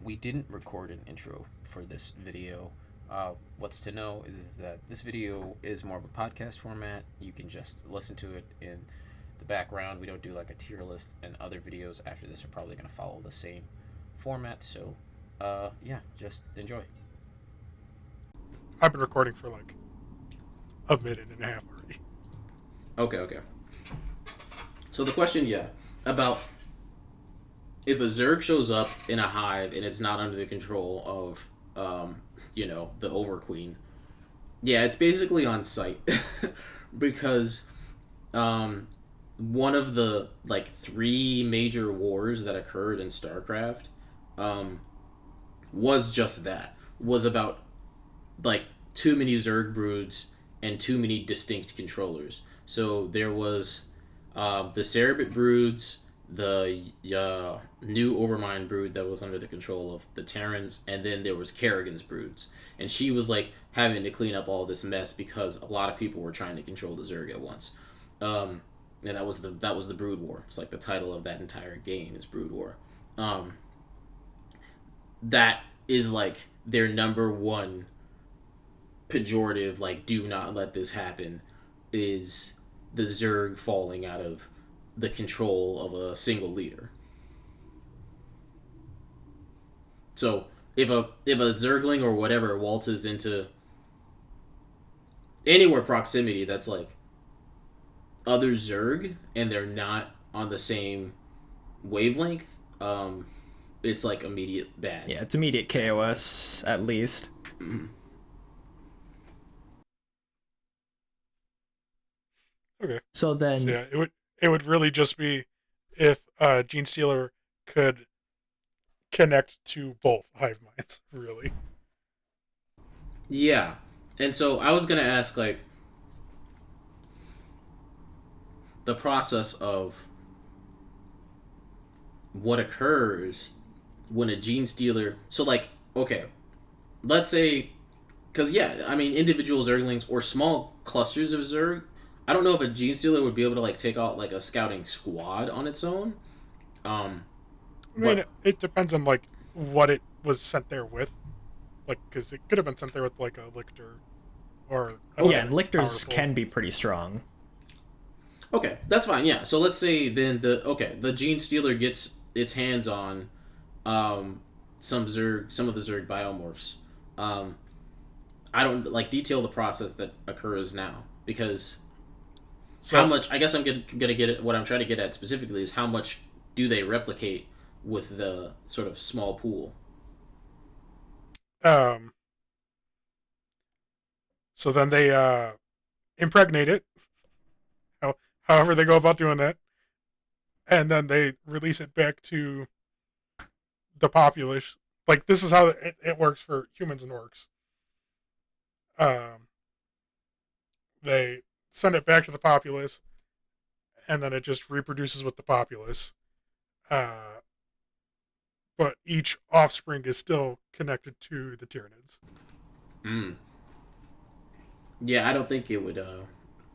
We didn't record an intro for this video. What's to know is that this video is more of a podcast format. You can just listen to it in the background. We don't do like a tier list, and other videos after this are probably going to follow the same format. So, yeah, just enjoy. I've been recording for like a minute and a half already. Okay. So the question, about if a Zerg shows up in a hive and it's not under the control of, the Overqueen, it's basically on site. Because one of the, three major wars that occurred in StarCraft was just that. Was about, too many Zerg broods and too many distinct controllers. So there was the Cerebit broods, the new Overmind brood that was under the control of the Terrans, and then there was Kerrigan's broods. And she was having to clean up all this mess because a lot of people were trying to control the Zerg at once. And that was the Brood War. It's the title of that entire game is Brood War. That is their number one pejorative, do not let this happen, is the Zerg falling out of the control of a single leader. So if a Zergling or whatever waltzes into anywhere proximity that's other Zerg and they're not on the same wavelength, it's immediate bad. Yeah, it's immediate KOS at least. Mm-hmm. Okay. So then, it would really just be if Gene Stealer could connect to both hive minds, really. Yeah, and so I was gonna ask the process of what occurs when a Gene Stealer. So okay, let's say, because individual Zerglings or small clusters of Zerg. I don't know if a Gene Stealer would be able to take out a scouting squad on its own. It depends on what it was sent there with, because it could have been sent there with a Lictor, or and Lictors can be pretty strong. Okay, that's fine. Yeah, so let's say then the Gene Stealer gets its hands on some of the Zerg biomorphs. I don't detail the process that occurs now, because. So, how much? I guess I'm gonna get it. What I'm trying to get at specifically is how much do they replicate with the sort of small pool? So then they impregnate it. However they go about doing that, and then they release it back to the populace. This is how it works for humans and orcs. They send it back to the populace, and then it just reproduces with the populace. But each offspring is still connected to the Tyranids. Yeah, I don't think it would.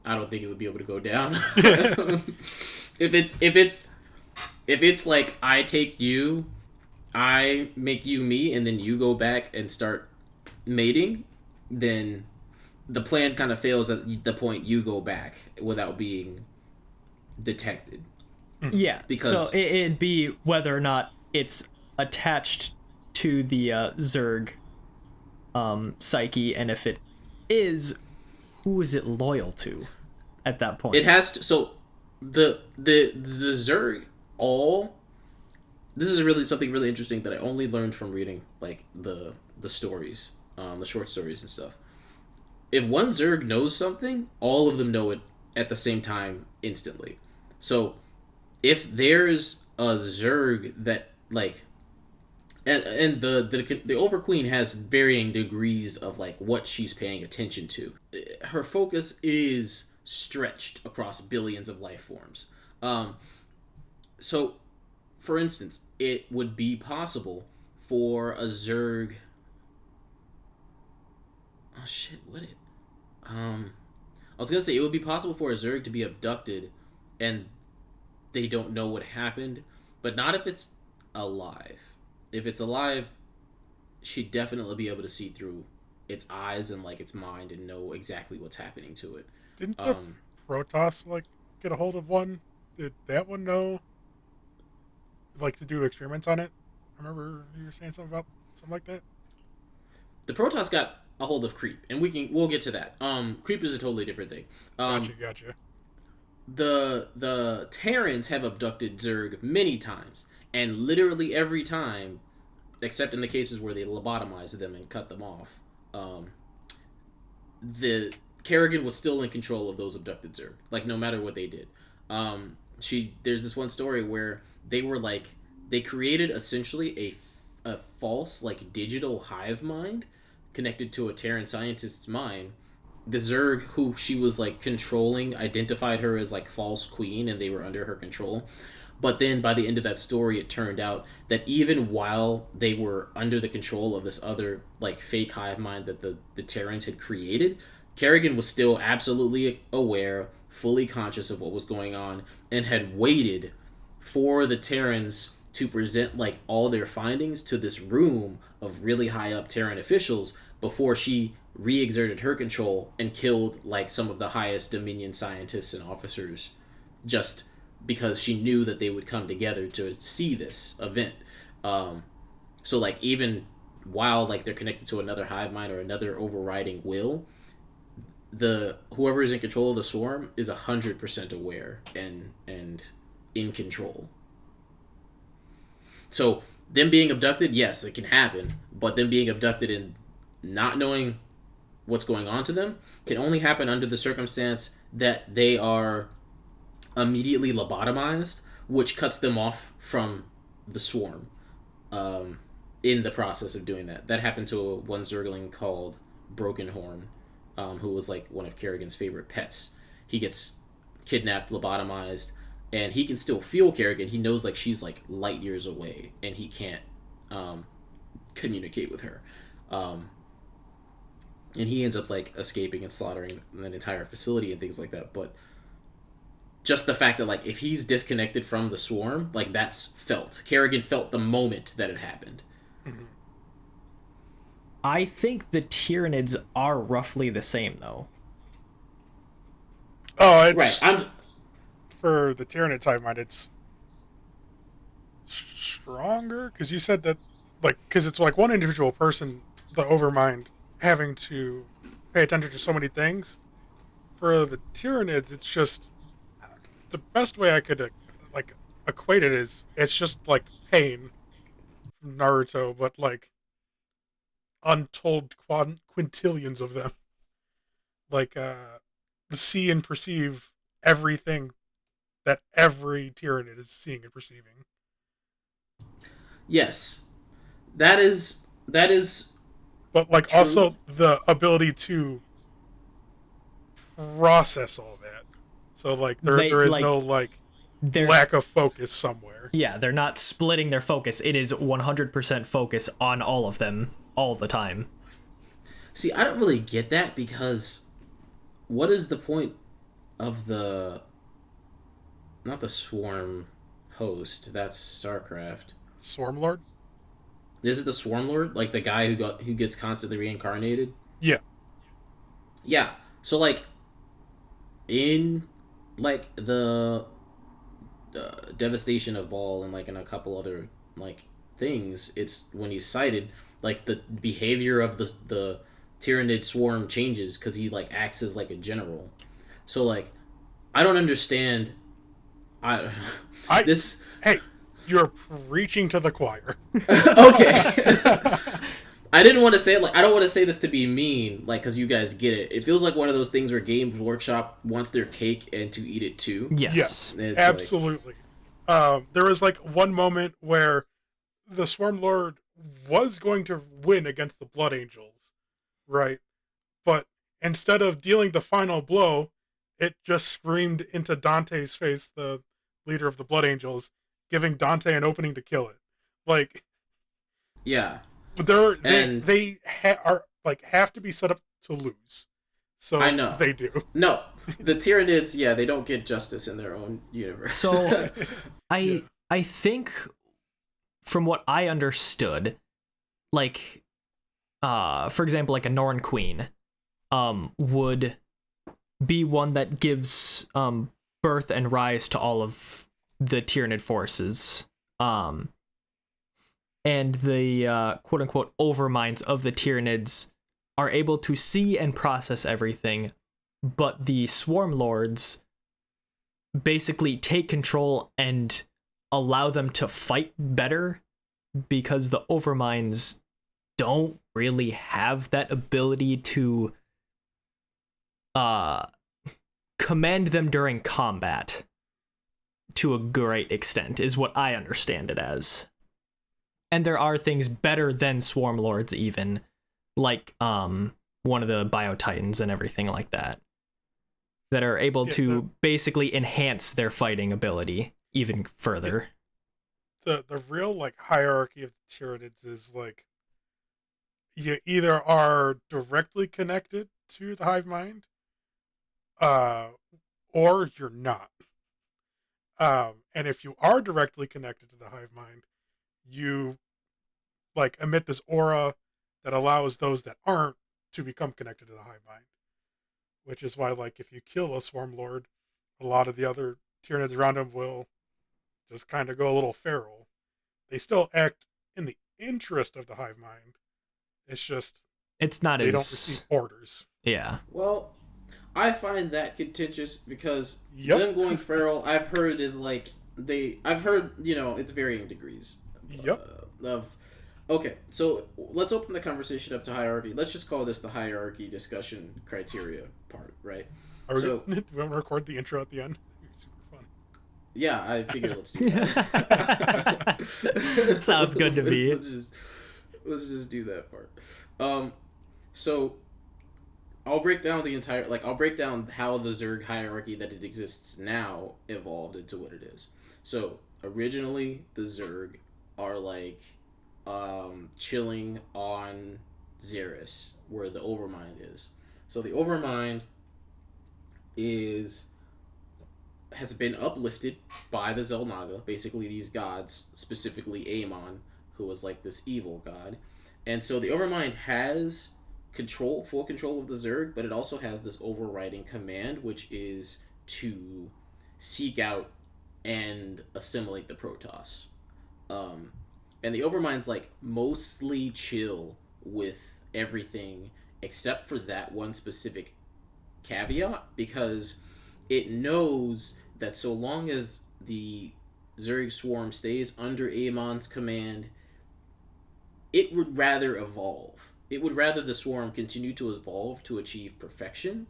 I don't think it would be able to go down. If it's I take you, I make you me, and then you go back and start mating, then the plan kind of fails at the point you go back without being detected. Yeah, because so it'd be whether or not it's attached to the Zerg psyche, and if it is, who is it loyal to at that point? It has to. So the Zerg all. This is really something really interesting that I only learned from reading the stories, the short stories and stuff. If one Zerg knows something, all of them know it at the same time instantly. So, if there's a Zerg that and the Overqueen has varying degrees of what she's paying attention to. Her focus is stretched across billions of life forms. So, for instance, it would be possible for a Zerg. Oh shit! Would it? I was gonna say it would be possible for a Zerg to be abducted, and they don't know what happened, but not if it's alive. if it's alive, she'd definitely be able to see through its eyes and like its mind and know exactly what's happening to it. Didn't the Protoss like get a hold of one? Did that one know? Like to do experiments on it? I remember you were saying something about something like that. The Protoss got a hold of Creep, and we'll get to that. Creep is a totally different thing. Gotcha. The Terrans have abducted Zerg many times, and literally every time, except in the cases where they lobotomized them and cut them off, the Kerrigan was still in control of those abducted Zerg. Like no matter what they did, there's this one story where they created essentially a false like digital hive mind connected to a Terran scientist's mind. The Zerg who she was like controlling identified her as like false queen, and they were under her control. But then by the end of that story, it turned out that even while they were under the control of this other like fake hive mind that the Terrans had created, Kerrigan was still absolutely aware, fully conscious of what was going on, and had waited for the Terrans to present like all their findings to this room of really high up Terran officials before she re-exerted her control and killed like some of the highest Dominion scientists and officers, just because she knew that they would come together to see this event. So like even while like they're connected to another hive mind or another overriding will, the whoever is in control of the swarm is 100% aware and in control. So them being abducted, yes, it can happen, but them being abducted and not knowing what's going on to them can only happen under the circumstance that they are immediately lobotomized, which cuts them off from the swarm in the process of doing that. That happened to one Zergling called Brokenhorn, who was like one of Kerrigan's favorite pets. He gets kidnapped, lobotomized, and he can still feel Kerrigan. He knows like she's like light years away, and he can't communicate with her. And he ends up like escaping and slaughtering an entire facility and things like that. But just the fact that like if he's disconnected from the swarm, like that's felt. Kerrigan felt the moment that it happened. Mm-hmm. I think the Tyranids are roughly the same though. Oh, it's right. For the Tyranids hive mind, it's stronger because you said that like because it's like one individual person, the overmind, having to pay attention to so many things. For the Tyranids, it's just the best way I could like equate it is it's just like pain from Naruto, but like untold quintillions of them. Like see and perceive everything that every Tyranid is seeing and perceiving. Yes, that is. But like true. Also the ability to process all that. So like there is like, no like lack of focus somewhere. Yeah, they're not splitting their focus. It is 100% focus on all of them all the time. See, I don't really get that because what is the point of not the swarm host, that's StarCraft. Swarm Lord? Is it the Swarm Lord? Like the guy who gets constantly reincarnated? Yeah. Yeah. So like in like the devastation of Ball and like in a couple other like things, it's when he's sighted, like the behavior of the Tyranid swarm changes because he like acts as like a general. So like I don't understand. Hey, you're preaching to the choir. Okay. I didn't want to say it like I don't want to say this to be mean, like because you guys get it. It feels like one of those things where Games Workshop wants their cake and to eat it too. Yes, absolutely. There was like one moment where the Swarm Lord was going to win against the Blood Angels, right? But instead of dealing the final blow, it just screamed into Dante's face, the leader of the Blood Angels, giving Dante an opening to kill it. Like, yeah. They have to be set up to lose. So I know they do. No, the Tyranids, yeah, they don't get justice in their own universe. So I think from what I understood, like, for example, like a Norn Queen, would be one that gives birth and rise to all of the Tyranid forces. And the quote unquote overminds of the Tyranids are able to see and process everything, but the Swarm Lords basically take control and allow them to fight better, because the overminds don't really have that ability to command them during combat to a great extent, is what I understand it as. And there are things better than Swarm Lords, even, like one of the Biotitans and everything like that, that are able to basically enhance their fighting ability even further. The real like hierarchy of the Tyranids is like, you either are directly connected to the hive mind, or you're not. And if you are directly connected to the hive mind, you like emit this aura that allows those that aren't to become connected to the hive mind. Which is why, like, if you kill a Swarm Lord, a lot of the other Tyranids around him will just kind of go a little feral. They still act in the interest of the hive mind. It's just it's not they don't receive orders. Yeah. Well, I find that contentious because them going feral, I've heard is like I've heard, you know, it's varying degrees. Okay, so let's open the conversation up to hierarchy. Let's just call this the hierarchy discussion criteria part, right? Do we want to record the intro at the end? Super fun. Yeah, I figured let's do that. Sounds good to me. Let's just do that part. So I'll break down I'll break down how the Zerg hierarchy that it exists now evolved into what it is. So originally the Zerg are like chilling on Xeris, where the Overmind is. So the Overmind has been uplifted by the Xel'Naga, basically these gods, specifically Amon, who was like this evil god. And so the Overmind has full control of the Zerg, but it also has this overriding command, which is to seek out and assimilate the Protoss. And the Overmind's like mostly chill with everything except for that one specific caveat, because it knows that so long as the Zerg swarm stays under Amon's command, it would rather evolve. It would rather the swarm continue to evolve to achieve perfection,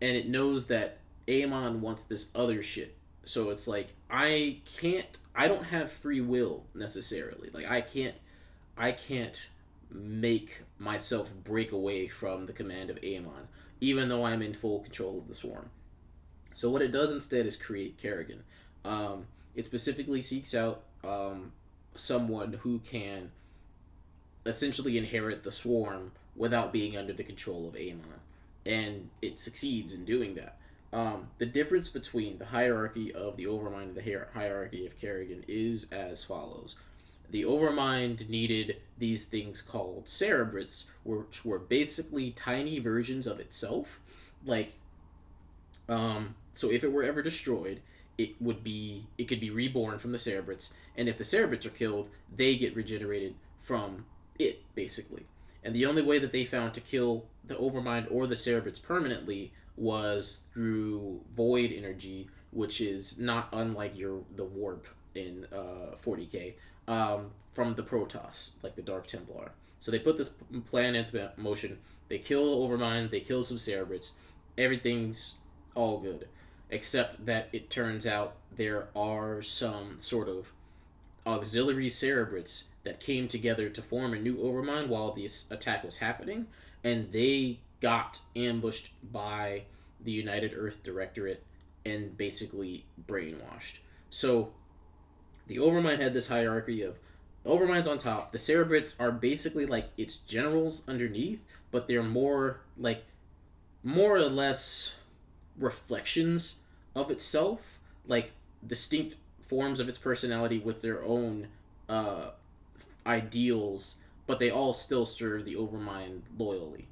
and it knows that Amon wants this other shit. So it's like, I don't have free will necessarily. Like I can't make myself break away from the command of Amon, even though I'm in full control of the swarm. So what it does instead is create Kerrigan. It specifically seeks out someone who can essentially inherit the swarm without being under the control of Amon, and it succeeds in doing that. The difference between the hierarchy of the Overmind and the hierarchy of Kerrigan is as follows. The Overmind needed these things called Cerebrates, which were basically tiny versions of itself. Like, so if it were ever destroyed, it could be reborn from the Cerebrates, and if the Cerebrates are killed, they get regenerated from it, basically. And the only way that they found to kill the Overmind or the Cerebrates permanently was through void energy, which is not unlike the warp in 40k, from the Protoss, like the Dark Templar. So they put this plan into motion. They kill Overmind, they kill some Cerebrates. Everything's all good, except that it turns out there are some sort of auxiliary Cerebrates that came together to form a new Overmind while this attack was happening, and they got ambushed by the United Earth Directorate and basically brainwashed. So the Overmind had this hierarchy of Overmind's on top. The Cerebrates are basically like its generals underneath, but they're more or less reflections of itself, like distinct forms of its personality with their own ideals, but they all still serve the Overmind loyally.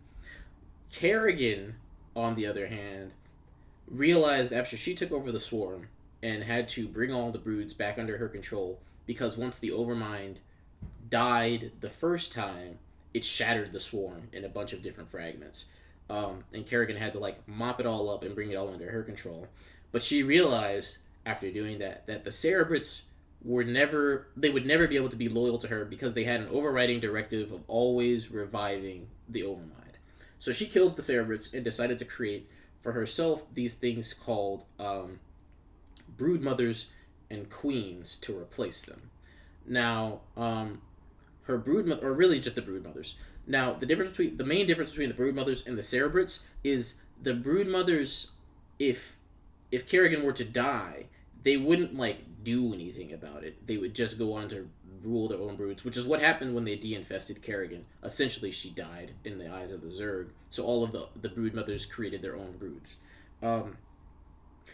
Kerrigan, on the other hand, realized after she took over the Swarm and had to bring all the broods back under her control, because once the Overmind died the first time, it shattered the Swarm in a bunch of different fragments. And Kerrigan had to like mop it all up and bring it all under her control. But she realized after doing that the Cerebrits would never be able to be loyal to her because they had an overriding directive of always reviving the Overmind. So she killed the Cerebrits and decided to create for herself these things called brood mothers and queens to replace them. Now, her brood or really just the brood mothers. Now, the main difference between the brood mothers and the Cerebrits is the brood mothers. If Kerrigan were to die, they wouldn't like do anything about it. They would just go on to rule their own broods, which is what happened when they de-infested Kerrigan. Essentially, she died in the eyes of the Zerg. So all of the brood mothers created their own broods.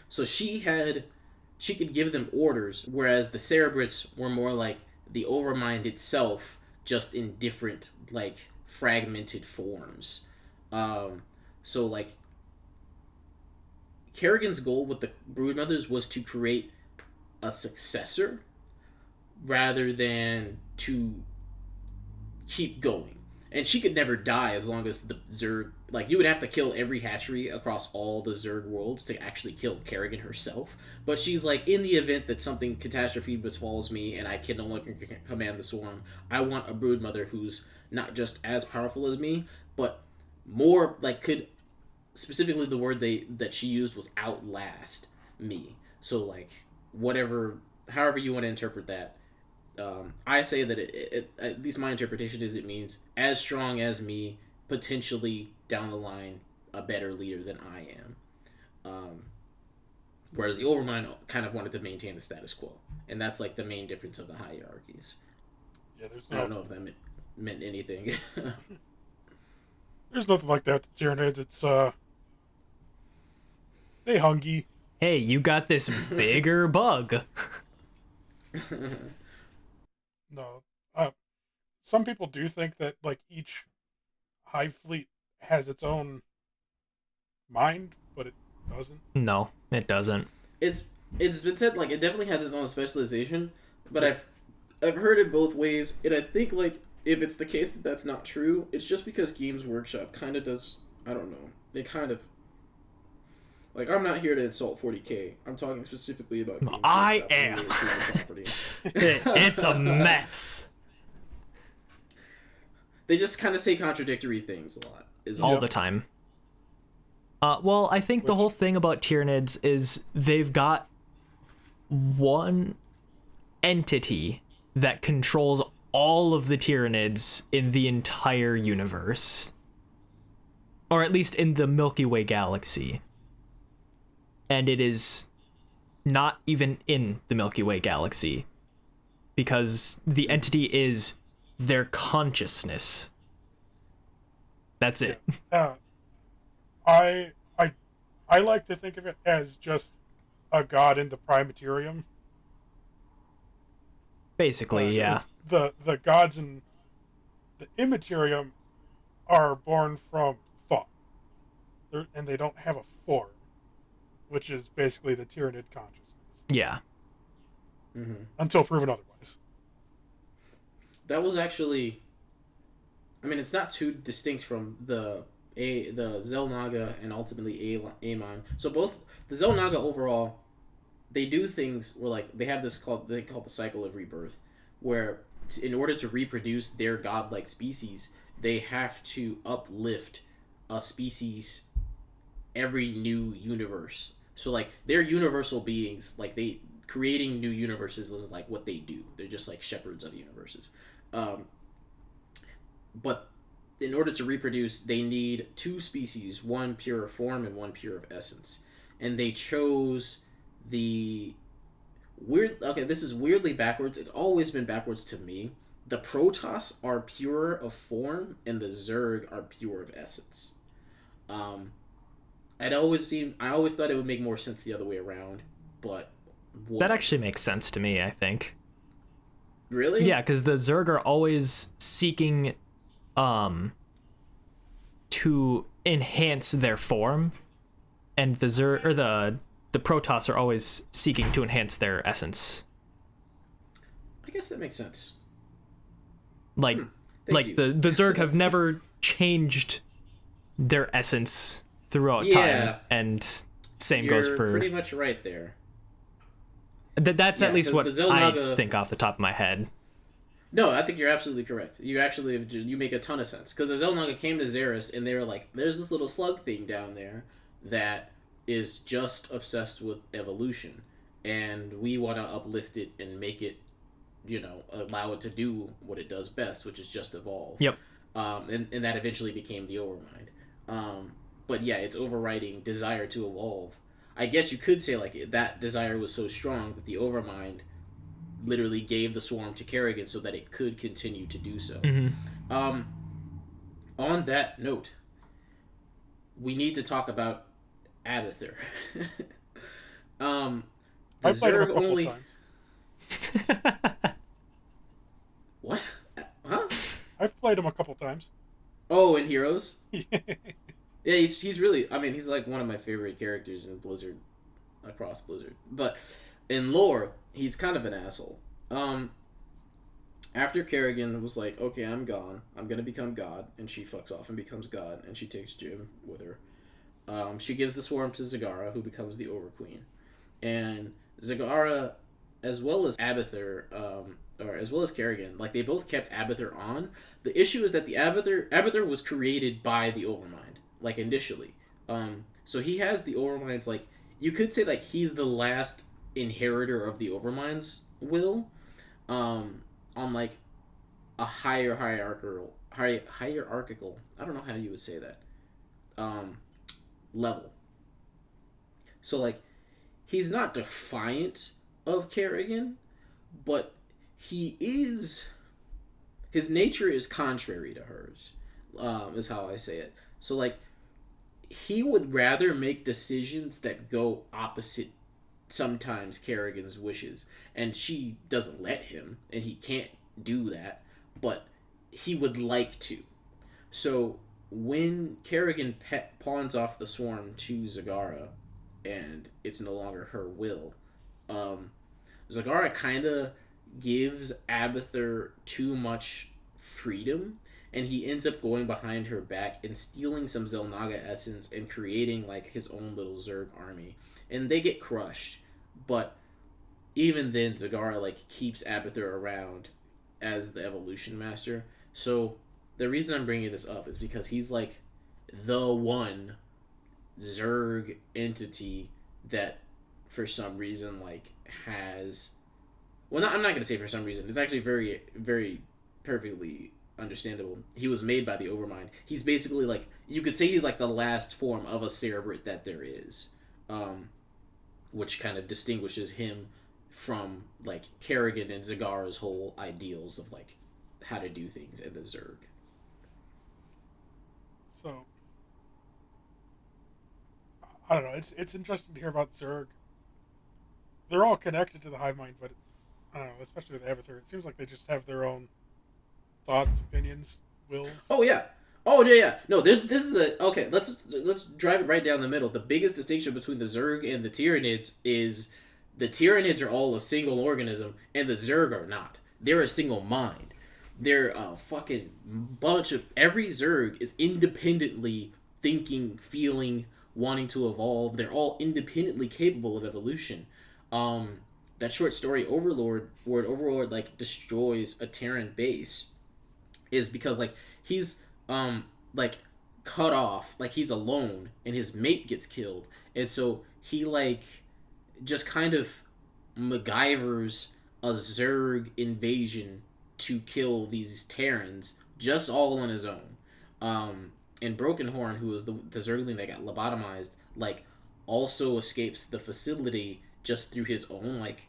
So she could give them orders, whereas the Cerebrits were more like the Overmind itself, just in different like fragmented forms. So like Kerrigan's goal with the broodmothers was to create a successor rather than to keep going. And she could never die as long as the Zerg... Like, you would have to kill every hatchery across all the Zerg worlds to actually kill Kerrigan herself. But she's like, in the event that something catastrophe befalls me and I can no longer command the Swarm, I want a broodmother who's not just as powerful as me, but more, like, could... Specifically, the word that she used was outlast me. So, like, however you want to interpret that, I say that it, at least my interpretation is it means as strong as me, potentially down the line a better leader than I am. Whereas the Overmind kind of wanted to maintain the status quo, and that's like the main difference of the hierarchies. Yeah, I don't know if that meant anything. There's nothing like that with Tyranids. It's they hungry. Hey, you got this bigger bug. No. Some people do think that like each hive fleet has its own mind, but it doesn't. No, it doesn't. It's been said like it definitely has its own specialization, but I've heard it both ways, and I think like if it's the case that that's not true, it's just because Games Workshop kind of does. I don't know. They kind of like I'm not here to insult 40K. I'm talking specifically about Games I Workshop am. It's a mess. They just kind of say contradictory things a lot. All the time. Well, I think the whole thing about Tyranids is they've got one entity that controls all of the Tyranids in the entire universe. Or at least in the Milky Way galaxy. And it is not even in the Milky Way galaxy. Because the entity is their consciousness. That's it. I like to think of it as just a god in the Primaterium. Basically, yeah. The gods in the Immaterium are born from thought. And they don't have a form, which is basically the Tyranid consciousness. Yeah. Mm-hmm. Until proven otherwise. That was actually... I mean, it's not too distinct from the Xel'Naga and ultimately Amon. So both the Xel'Naga overall, they do things where like they have this called the cycle of rebirth, where in order to reproduce their godlike species, they have to uplift a species every new universe. So like they're universal beings, like they creating new universes is like what they do. They're just like shepherds of universes. But in order to reproduce, they need two species, one pure of form and one pure of essence. And they chose the weird... Okay, this is weirdly backwards. It's always been backwards to me. The Protoss are pure of form, and the Zerg are pure of essence. I always thought it would make more sense the other way around, but... That actually makes sense to me, I think. Really? Yeah, because the Zerg are always seeking to enhance their form, and the Zerg or the Protoss are always seeking to enhance their essence. I guess that makes sense. Like Thank you. the Zerg have never changed their essence throughout time, Yeah, and same goes you're for pretty much right there. that's Yeah, at least 'cause what the I Xel'Naga. think off the top of my head. No, I think you're absolutely correct. You actually you make a ton of sense because the Xel'Naga came to Xeris and they were like, "There's this little slug thing down there that is just obsessed with evolution, and we want to uplift it and make it, allow it to do what it does best, which is just evolve." Yep. And that eventually became the Overmind. But yeah, its overriding desire to evolve. I guess you could say like that desire was so strong that the Overmind literally gave the swarm to Kerrigan so that it could continue to do so. Um, on that note, we need to talk about Abathur. The I've played him a Zerg couple only. times. What? Huh? I've played him a couple times. Oh, in Heroes? Yeah, he's really. I mean, he's like one of my favorite characters in Blizzard, across Blizzard. But in lore, he's kind of an asshole. After Kerrigan was like, "Okay, I'm gone. I'm gonna become God," and she fucks off and becomes God, and she takes Jim with her. She gives the swarm to Zagara, who becomes the Overqueen, and Zagara, as well as Abathur, or as well as Kerrigan, like they both kept Abathur on. The issue is that the Abathur was created by the Overmind, like initially. So he has the Overmind's, like you could say like he's the last inheritor of the Overmind's will, on like a hierarchical. I don't know how you would say that. Level. So like he's not defiant of Kerrigan, but his nature is contrary to hers, is how I say it. So like he would rather make decisions that go opposite sometimes Kerrigan's wishes, and she doesn't let him, and he can't do that, but he would like to. So when Kerrigan pawns off the swarm to Zagara, and it's no longer her will, Zagara kind of gives Abathur too much freedom, and he ends up going behind her back and stealing some Xel'Naga essence and creating like his own little Zerg army, and they get crushed. But even then, Zagara like keeps Abathur around as the evolution master. So the reason I'm bringing this up is because he's like the one Zerg entity that for some reason like has, well, I'm not gonna say for some reason, it's actually very very perfectly understandable. He was made by the Overmind. He's basically like, you could say he's like the last form of a Cerebrate that there is, which kind of distinguishes him from like Kerrigan and Zagara's whole ideals of like how to do things in the Zerg. So I don't know. It's interesting to hear about Zerg. They're all connected to the hive mind, but I don't know, especially with Avatar, it seems like they just have their own thoughts, opinions, wills. Oh yeah. Oh yeah, yeah. No, this is the okay. Let's drive it right down the middle. The biggest distinction between the Zerg and the Tyranids is the Tyranids are all a single organism, and the Zerg are not. They're a single mind. They're a fucking bunch of, every Zerg is independently thinking, feeling, wanting to evolve. They're all independently capable of evolution. That short story Overlord, where Overlord like destroys a Terran base, is because like he's like cut off, like he's alone, and his mate gets killed, and so he like just kind of MacGyver's a Zerg invasion to kill these Terrans just all on his own. And Brokenhorn, who was the Zergling that got lobotomized, like also escapes the facility just through his own like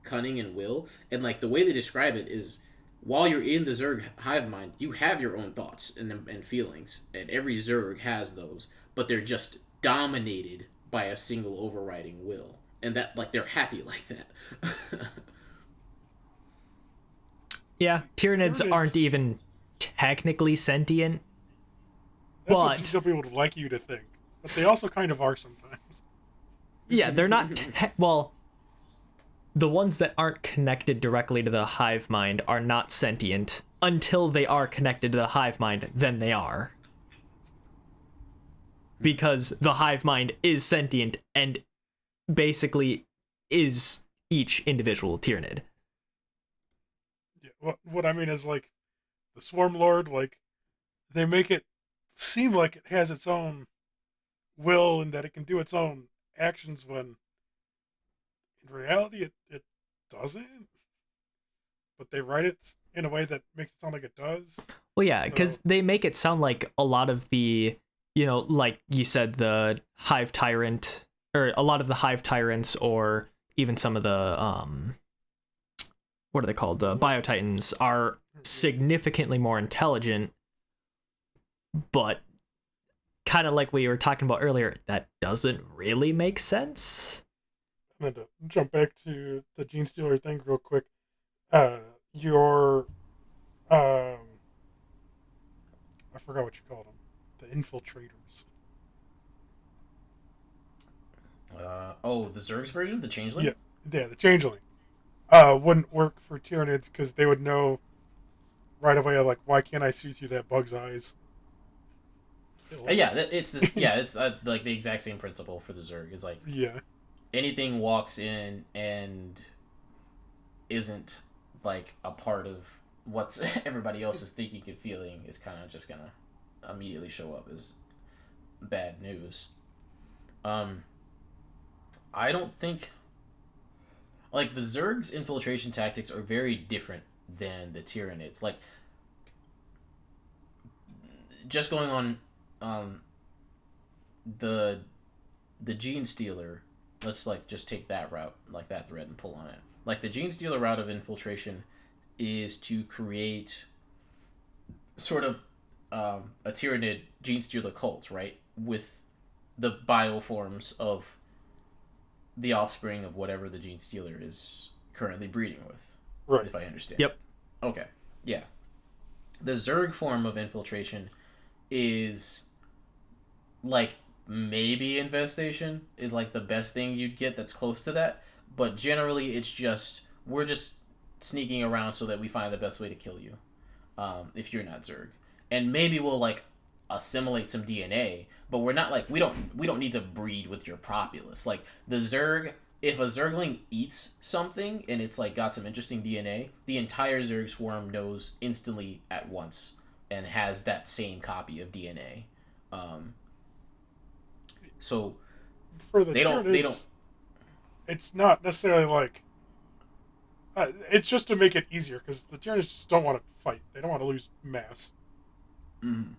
cunning and will. And like the way they describe it is, while you're in the Zerg hive mind, you have your own thoughts and feelings, and every Zerg has those, but they're just dominated by a single overriding will, and that like they're happy like that. Yeah, See, Tyranids aren't even technically sentient, That's what but GW would like you to think. But they also kind of are sometimes. yeah, they're not. Well, the ones that aren't connected directly to the hive mind are not sentient until they are connected to the hive mind. Then they are, because the hive mind is sentient and basically is each individual Tyranid. Yeah, what I mean is, like, the Swarm Lord, like, they make it seem like it has its own will and that it can do its own actions when in reality it doesn't. But they write it in a way that makes it sound like it does. Well, yeah, So because they make it sound like a lot of the, like you said, the hive tyrant, or a lot of the hive tyrants, or even some of the what are they called? The biotitans are significantly more intelligent, but kind of like we were talking about earlier, that doesn't really make sense. and then to jump back to the Gene Stealer thing real quick, your I forgot what you called them, the infiltrators. The Zerg's version, the Changeling. Yeah, the Changeling. Wouldn't work for Tyranids because they would know right away, like, why can't I see through that bug's eyes? It's this. Yeah, it's like the exact same principle for the Zerg. It's like Yeah. anything walks in and isn't like a part of what's everybody else is thinking and feeling is kind of just gonna immediately show up as bad news. I don't think like the Zerg's infiltration tactics are very different than the Tyranids. Like just going on the Gene Stealer, let's like just take that route, like that thread, and pull on it. Like the Gene Stealer route of infiltration is to create sort of a Tyranid Gene Stealer cult, right? With the bioforms of the offspring of whatever the Gene Stealer is currently breeding with. Right. If I understand. Yep. Okay. Yeah. The Zerg form of infiltration is like maybe infestation is like the best thing you'd get that's close to that, but generally it's just we're just sneaking around so that we find the best way to kill you, if you're not Zerg, and maybe we'll like assimilate some DNA, but we're not like we don't need to breed with your populace. Like the Zerg, if a Zergling eats something and it's like got some interesting DNA, the entire Zerg swarm knows instantly at once and has that same copy of DNA. So For the they don't. It's not necessarily like. It's just to make it easier because the Tyranids just don't want to fight. They don't want to lose mass. Mm-hmm.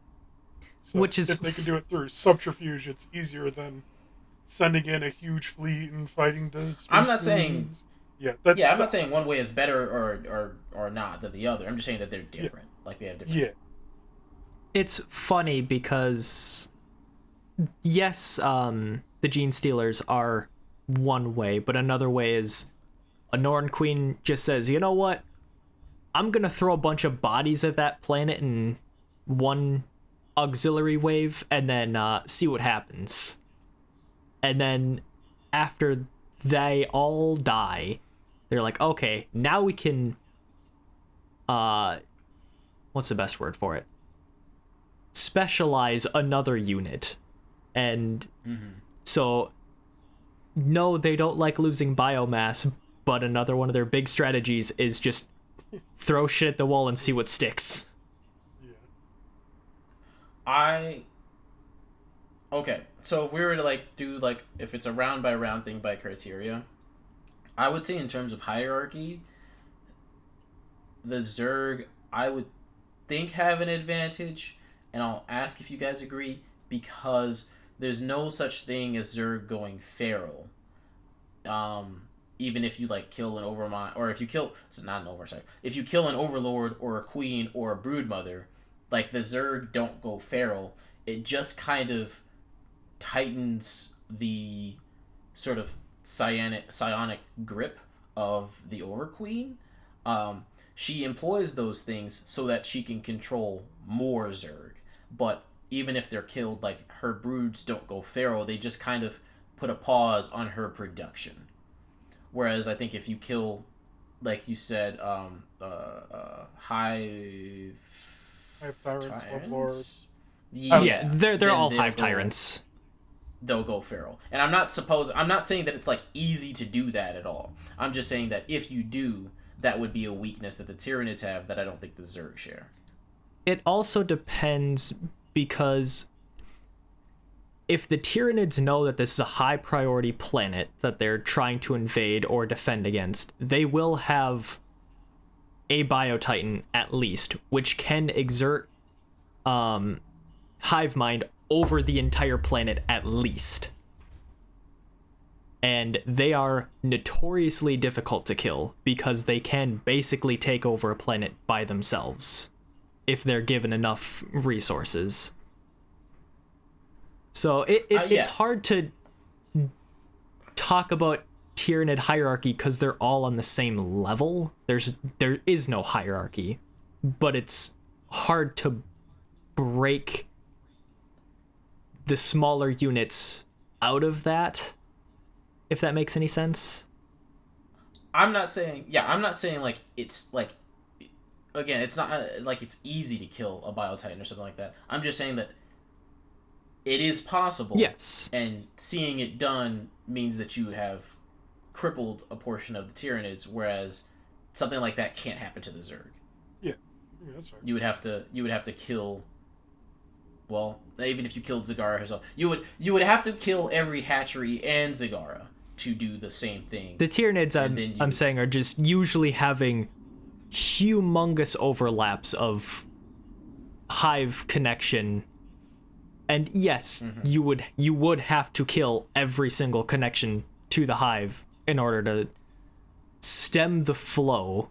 So Which is if they can do it through subterfuge, it's easier than sending in a huge fleet and fighting the. I'm not saying. I'm not saying one way is better or not than the other. I'm just saying that they're different. Yeah. Like they have different. Yeah. It's funny because yes, the Gene Stealers are one way, but another way is a Norn Queen just says, you know what? I'm gonna throw a bunch of bodies at that planet in one auxiliary wave and then see what happens. And then after they all die, they're like, okay, now we can what's the best word for it? Specialize another unit. And so no, they don't like losing biomass, but another one of their big strategies is just throw shit at the wall and see what sticks. Okay, so if we were to like do like if it's a round by round thing by criteria, I would say in terms of hierarchy, the Zerg I would think have an advantage, and I'll ask if you guys agree, because there's no such thing as Zerg going feral. Even if you like kill an overmind, or if you kill, it's not an oversight. If you kill an overlord or a queen or a broodmother, like the Zerg don't go feral. It just kind of tightens the sort of psionic grip of the overqueen. she employs those things so that she can control more Zerg. But even if they're killed, like her broods don't go feral, they just kind of put a pause on her production. Whereas I think if you kill, like you said, hive Tyrants, tyrants, Yeah, they're then all they'll hive go- tyrants. They'll go feral, and I'm not saying that it's like easy to do that at all. I'm just saying that if you do, that would be a weakness that the Tyranids have that I don't think the Zerg share. It also depends, because if the Tyranids know that this is a high priority planet that they're trying to invade or defend against, they will have a Biotitan at least, which can exert hive mind over the entire planet at least. And they are notoriously difficult to kill because they can basically take over a planet by themselves if they're given enough resources. So it's hard to talk about Tyranid hierarchy because they're all on the same level. There is no hierarchy, but it's hard to break the smaller units out of that, if that makes any sense. I'm not saying like it's like, again, it's not like it's easy to kill a Biotitan or something like that. I'm just saying that it is possible. Yes. And seeing it done means that you have crippled a portion of the Tyranids, whereas something like that can't happen to the Zerg. Yeah, that's right. You would have to kill. Well, even if you killed Zagara herself, you would have to kill every hatchery and Zagara to do the same thing. The Tyranids I'm saying are just usually having humongous overlaps of hive connection. And yes, you would have to kill every single connection to the hive in order to stem the flow.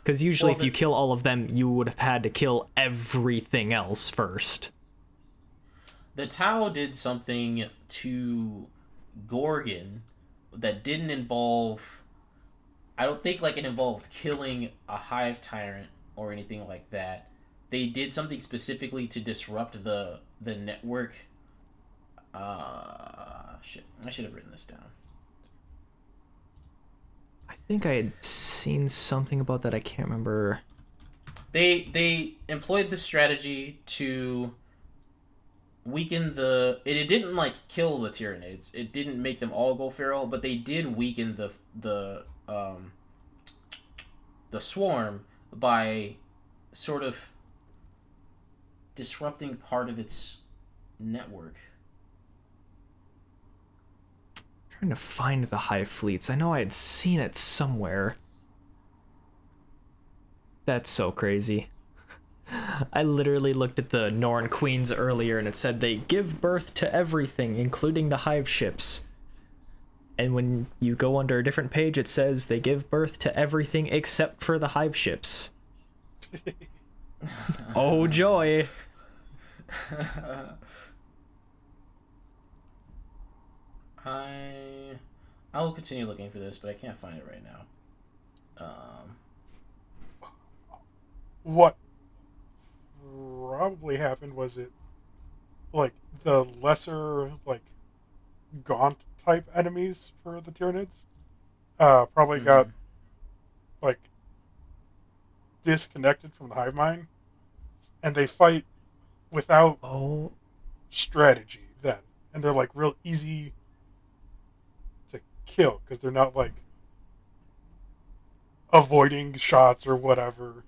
Because usually if you kill all of them, you would have had to kill everything else first. The Tau did something to Gorgon that didn't involve... I don't think like it involved killing a hive tyrant or anything like that. They did something specifically to disrupt the network. Shit. I should have written this down. I think I had seen something about that. I can't remember. They employed this strategy to weaken the... It didn't like kill the Tyranids. It didn't make them all go feral, but they did weaken the swarm by sort of disrupting part of its network. I'm trying to find the hive fleets. I know I had seen it somewhere. That's so crazy. I literally looked at the Norn Queens earlier and it said they give birth to everything, including the hive ships. And when you go under a different page, it says they give birth to everything except for the hive ships. Oh, joy. I will continue looking for this, but I can't find it right now. What probably happened was it like the lesser like gaunt type enemies for the Tyranids probably got like disconnected from the hive mind, and they fight without strategy then, and they're like real easy to kill because they're not like avoiding shots or whatever,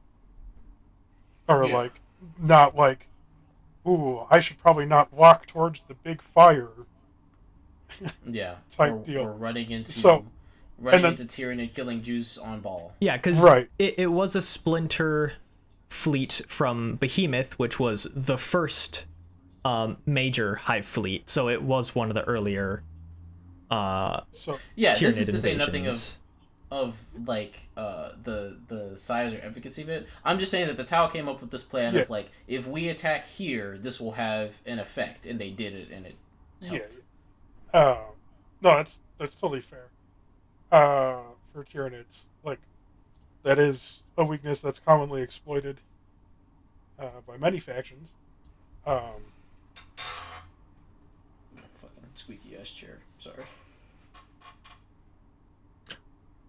or like not like, ooh, I should probably not walk towards the big fire. Yeah, type deal. Or running into Tyranid killing juice on ball. Yeah, because it was a splinter fleet from Behemoth, which was the first major hive fleet, so it was one of the earlier this is to say nothing of like the size or efficacy of it. I'm just saying that the Tau came up with this plan of like, if we attack here, this will have an effect, and they did it, and it helped. No, that's totally fair. For Tyranids, like that is a weakness that's commonly exploited by many factions. Um, Fucking squeaky ass chair. Sorry.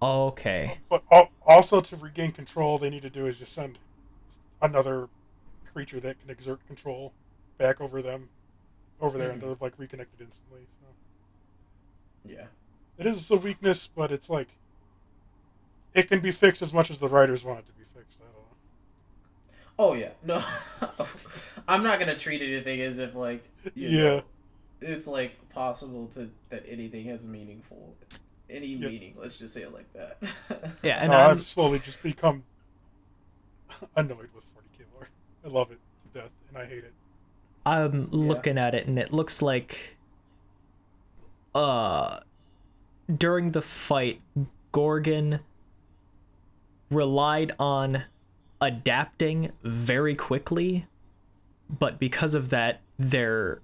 Okay. but also to regain control, they need to do is just send another creature that can exert control back over there, and they're like reconnected instantly. So Yeah. it is a weakness, but it's like it can be fixed as much as the writers want it to be fixed. I don't know. Oh yeah. No. I'm not gonna treat anything as if like you Yeah. know it's like possible that anything has any Yep. meaning. Let's just say it like that. Yeah, and I've slowly just become annoyed with 40k lore. I love it to death, and I hate it. I'm looking at it, and it looks like during the fight, Gorgon relied on adapting very quickly, but because of that, their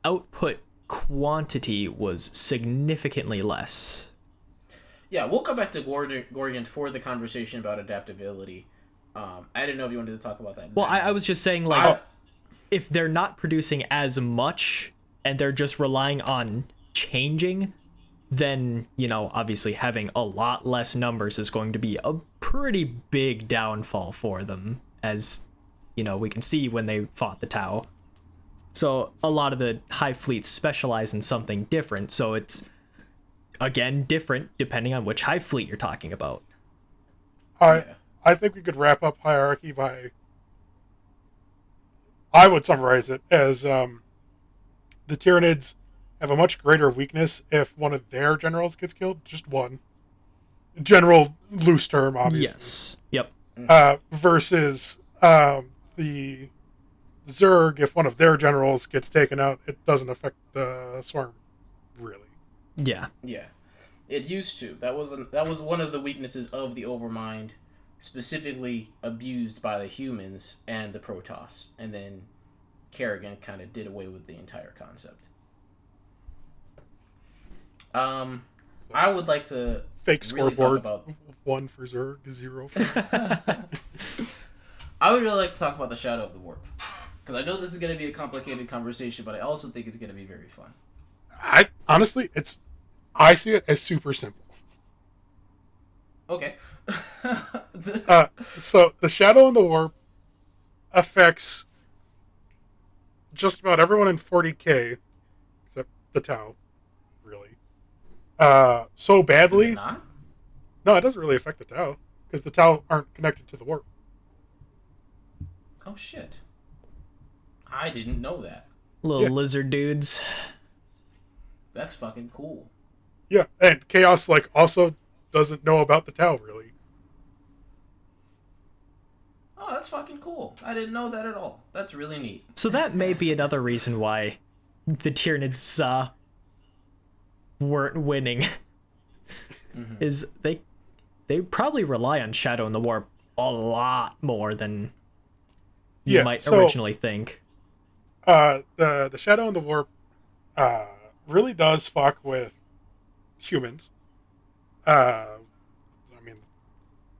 output quantity was significantly less. Yeah, we'll come back to Gorgon for the conversation about adaptability. I didn't know if you wanted to talk about that. Well, now. I was just saying, like, if they're not producing as much and they're just relying on changing, then, you know, obviously having a lot less numbers is going to be a pretty big downfall for them, as, you know, we can see when they fought the Tau. So a lot of the Hive fleets specialize in something different, so it's, again, different depending on which Hive fleet you're talking about. I think we could wrap up hierarchy by. I would summarize it as the Tyranids have a much greater weakness if one of their generals gets killed. Just one. General, loose term, obviously. Yes. Yep. Versus the Zerg, if one of their generals gets taken out, it doesn't affect the swarm, really. Yeah. Yeah, it used to. That was one of the weaknesses of the Overmind, specifically abused by the humans and the Protoss, and then Kerrigan kind of did away with the entire concept. I would like to Fake really scoreboard. talk about 1 for Zerg, 0 for. I would really like to talk about the Shadow of the Warp, because I know this is going to be a complicated conversation, but I also think it's going to be very fun. I see it as super simple. Okay. So the Shadow and the Warp affects just about everyone in 40k, except the Tau, really. So badly. Does it not? No, it doesn't really affect the Tau, because the Tau aren't connected to the Warp. Oh shit. I didn't know that. Little lizard dudes. That's fucking cool. Yeah, and Chaos also doesn't know about the Tau, really. Oh, that's fucking cool. I didn't know that at all. That's really neat. So that may be another reason why the Tyranids weren't winning. Is they probably rely on Shadow and the Warp a lot more than you might originally think. The Shadow and the Warp really does fuck with humans. I mean,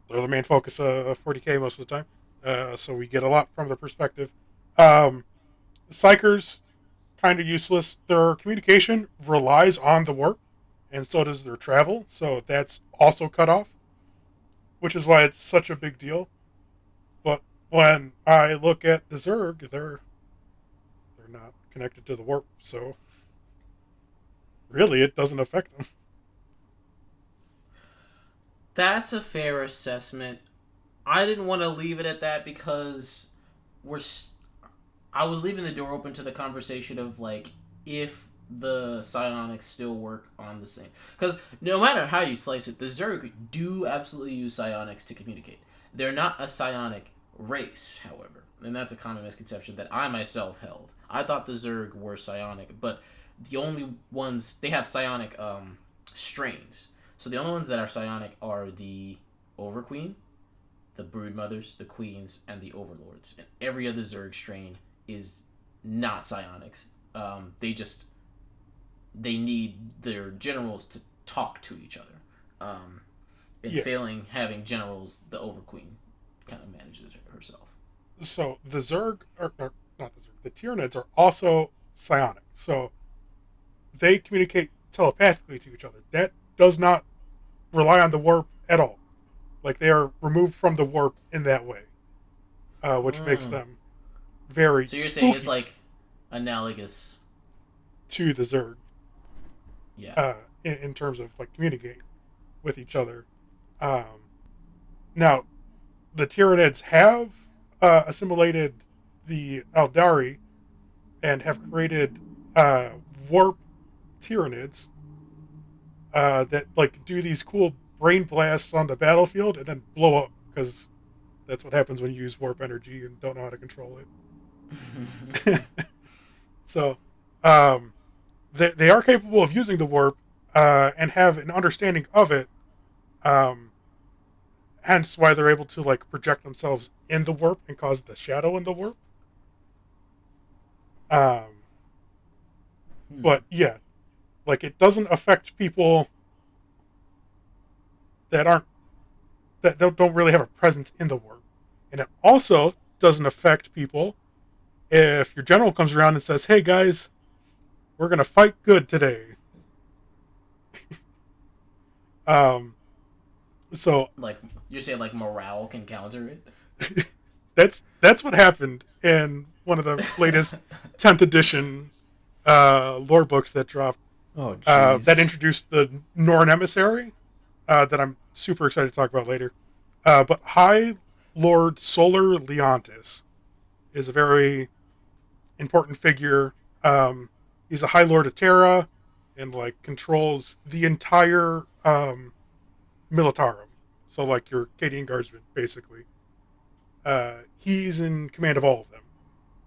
they're the main focus of 40k most of the time, so we get a lot from their perspective. Psychers, kind of useless. Their communication relies on the Warp, and so does their travel, so that's also cut off, which is why it's such a big deal. But when I look at the Zerg, they're not connected to the Warp, so really it doesn't affect them. That's a fair assessment. I didn't want to leave it at that because I was leaving the door open to the conversation of like if the psionics still work on the same, because no matter how you slice it, the Zerg do absolutely use psionics to communicate. They're not a psionic race, however, and that's a common misconception that I myself held. I thought the Zerg were psionic, but the only ones they have psionic strains. So the only ones that are psionic are the Overqueen, the Broodmothers, the Queens, and the Overlords. And every other Zerg strain is not psionics. They need their generals to talk to each other. and failing having generals, the Overqueen kind of manages herself. So the Zerg, or not the Zerg, the Tyranids are also psionic. So they communicate telepathically to each other. That does not rely on the warp at all. Like, they are removed from the warp in that way, which makes them very So you're spooky saying it's like analogous to the Zerg. Yeah. In terms of like communicating with each other. Now, the Tyranids have assimilated the Eldari and have created warp Tyranids that like do these cool brain blasts on the battlefield and then blow up, because that's what happens when you use warp energy and don't know how to control it. So, they are capable of using the warp and have an understanding of it. Hence why they're able to like project themselves in the warp and cause the shadow in the warp. But yeah, like, it doesn't affect people that aren't that don't really have a presence in the warp, and it also doesn't affect people if your general comes around and says, "Hey guys, we're gonna fight good today." So Like, you're saying like morale can counter it? that's what happened in one of the latest 10th edition lore books that dropped. Oh, jeez. That introduced the Norn emissary that I'm super excited to talk about later. But High Lord Solar Leontis is a very important figure. He's a High Lord of Terra and like controls the entire Militarum. So like your Cadian Guardsmen, basically. He's in command of all of them.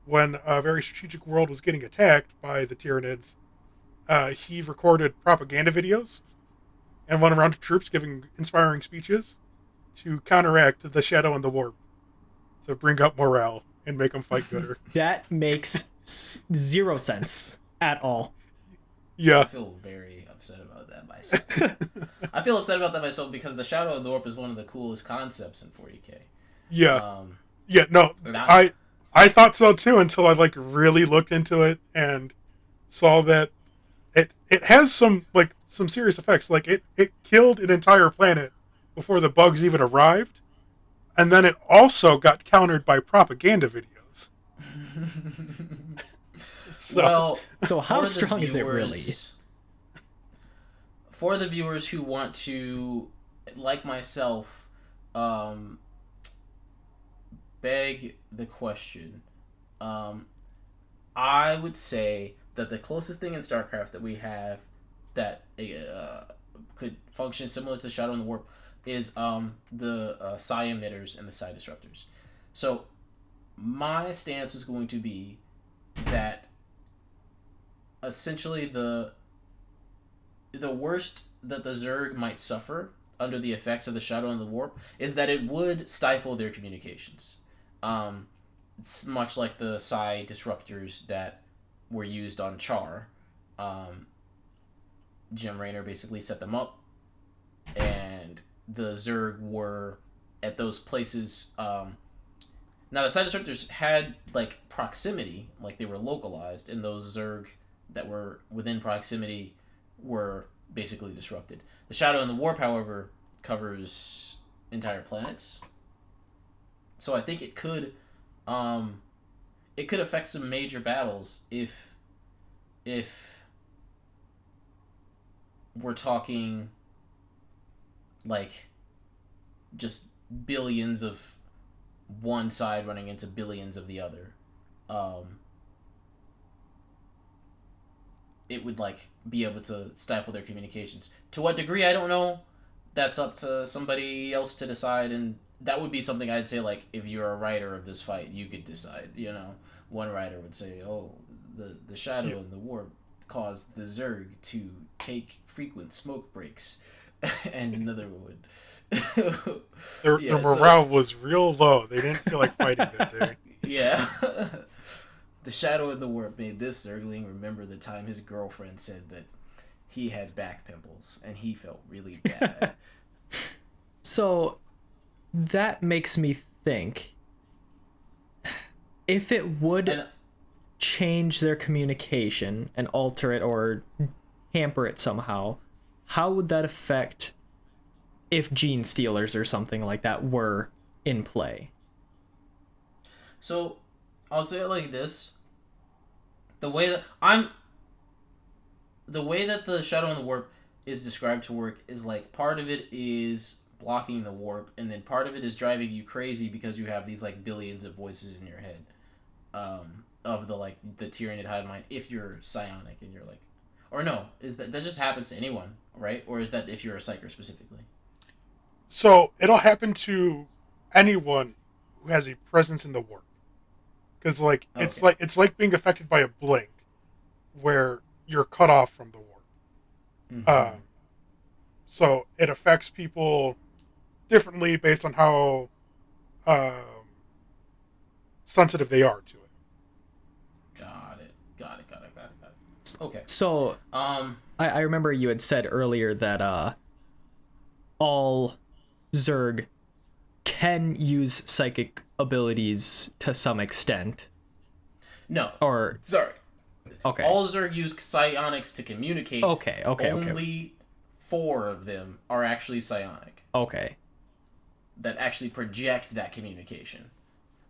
When a very strategic world was getting attacked by the Tyranids, he recorded propaganda videos and went around to troops giving inspiring speeches to counteract the shadow and the warp, to bring up morale and make them fight gooder. That makes zero sense at all. Yeah. I feel very upset about that myself. I feel upset about that myself because the shadow and the warp is one of the coolest concepts in 40k. Yeah. No, I thought so too until I like really looked into it and saw that it has some serious effects. Like, it killed an entire planet before the bugs even arrived, and then it also got countered by propaganda videos. So how strong is it really? For the viewers who want to, like myself, beg the question, I would say that the closest thing in StarCraft that we have that could function similar to the Shadow and the Warp is the Psi emitters and the Psi disruptors. So my stance is going to be that essentially the worst that the Zerg might suffer under the effects of the Shadow and the Warp is that it would stifle their communications. It's much like the Psi disruptors that were used on Char. Jim Raynor basically set them up, and the Zerg were at those places. Now the Psi disruptors had like proximity, like they were localized, and those Zerg that were within proximity were basically disrupted. The Shadow and the Warp, however, covers entire planets. So I think it could affect some major battles if we're talking like just billions of one side running into billions of the other. It would like be able to stifle their communications. To what degree, I don't know. That's up to somebody else to decide, and that would be something I'd say, like, if you're a writer of this fight, you could decide. You know, one writer would say, "Oh, the Shadow and the Warp caused the Zerg to take frequent smoke breaks," and another would. Their morale was real low. They didn't feel like fighting that day. Yeah. The Shadow and the Warp made this Zergling remember the time his girlfriend said that he had back pimples, and he felt really bad. So that makes me think if it would And change their communication and alter it or hamper it somehow, how would that affect if gene stealers or something like that were in play? so I'll say it like this: the way that I'm, the way that the shadow and the warp is described to work is like part of it is blocking the warp, and then part of it is driving you crazy because you have these like billions of voices in your head, of the like the Tyranid hive mind. If you're psionic and you're like, or no, is that just happens to anyone, right? Or is that if you're a psyker specifically? So it'll happen to anyone who has a presence in the warp, because like Okay. it's like being affected by a blink, where you're cut off from the warp. Mm-hmm. Um, so it affects people differently based on how um, sensitive they are to it. Got it. Got it. Got it. Got it. Got it. Okay. So Um. I remember you had said earlier that all Zerg can use psychic abilities to some extent. No. Or Sorry. okay. All Zerg use psionics to communicate. Okay. Only 4 of them are actually psionic Okay. that actually project that communication.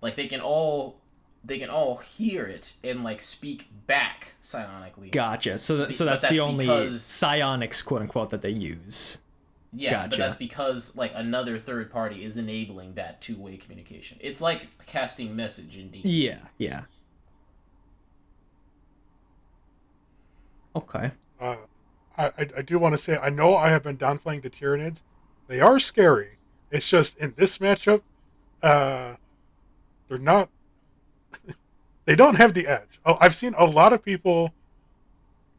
Like they can all hear it and like speak back psionically. Gotcha. So But that's the only because psionics, quote unquote, that they use. yeah, Gotcha. but that's because like another third party is enabling that two-way communication. It's like casting message indeed. Yeah. Yeah. Okay. Uh, I do want to say I know I have been downplaying the Tyranids. They are scary. It's just in this matchup, they're not. They don't have the edge. Oh, I've seen a lot of people,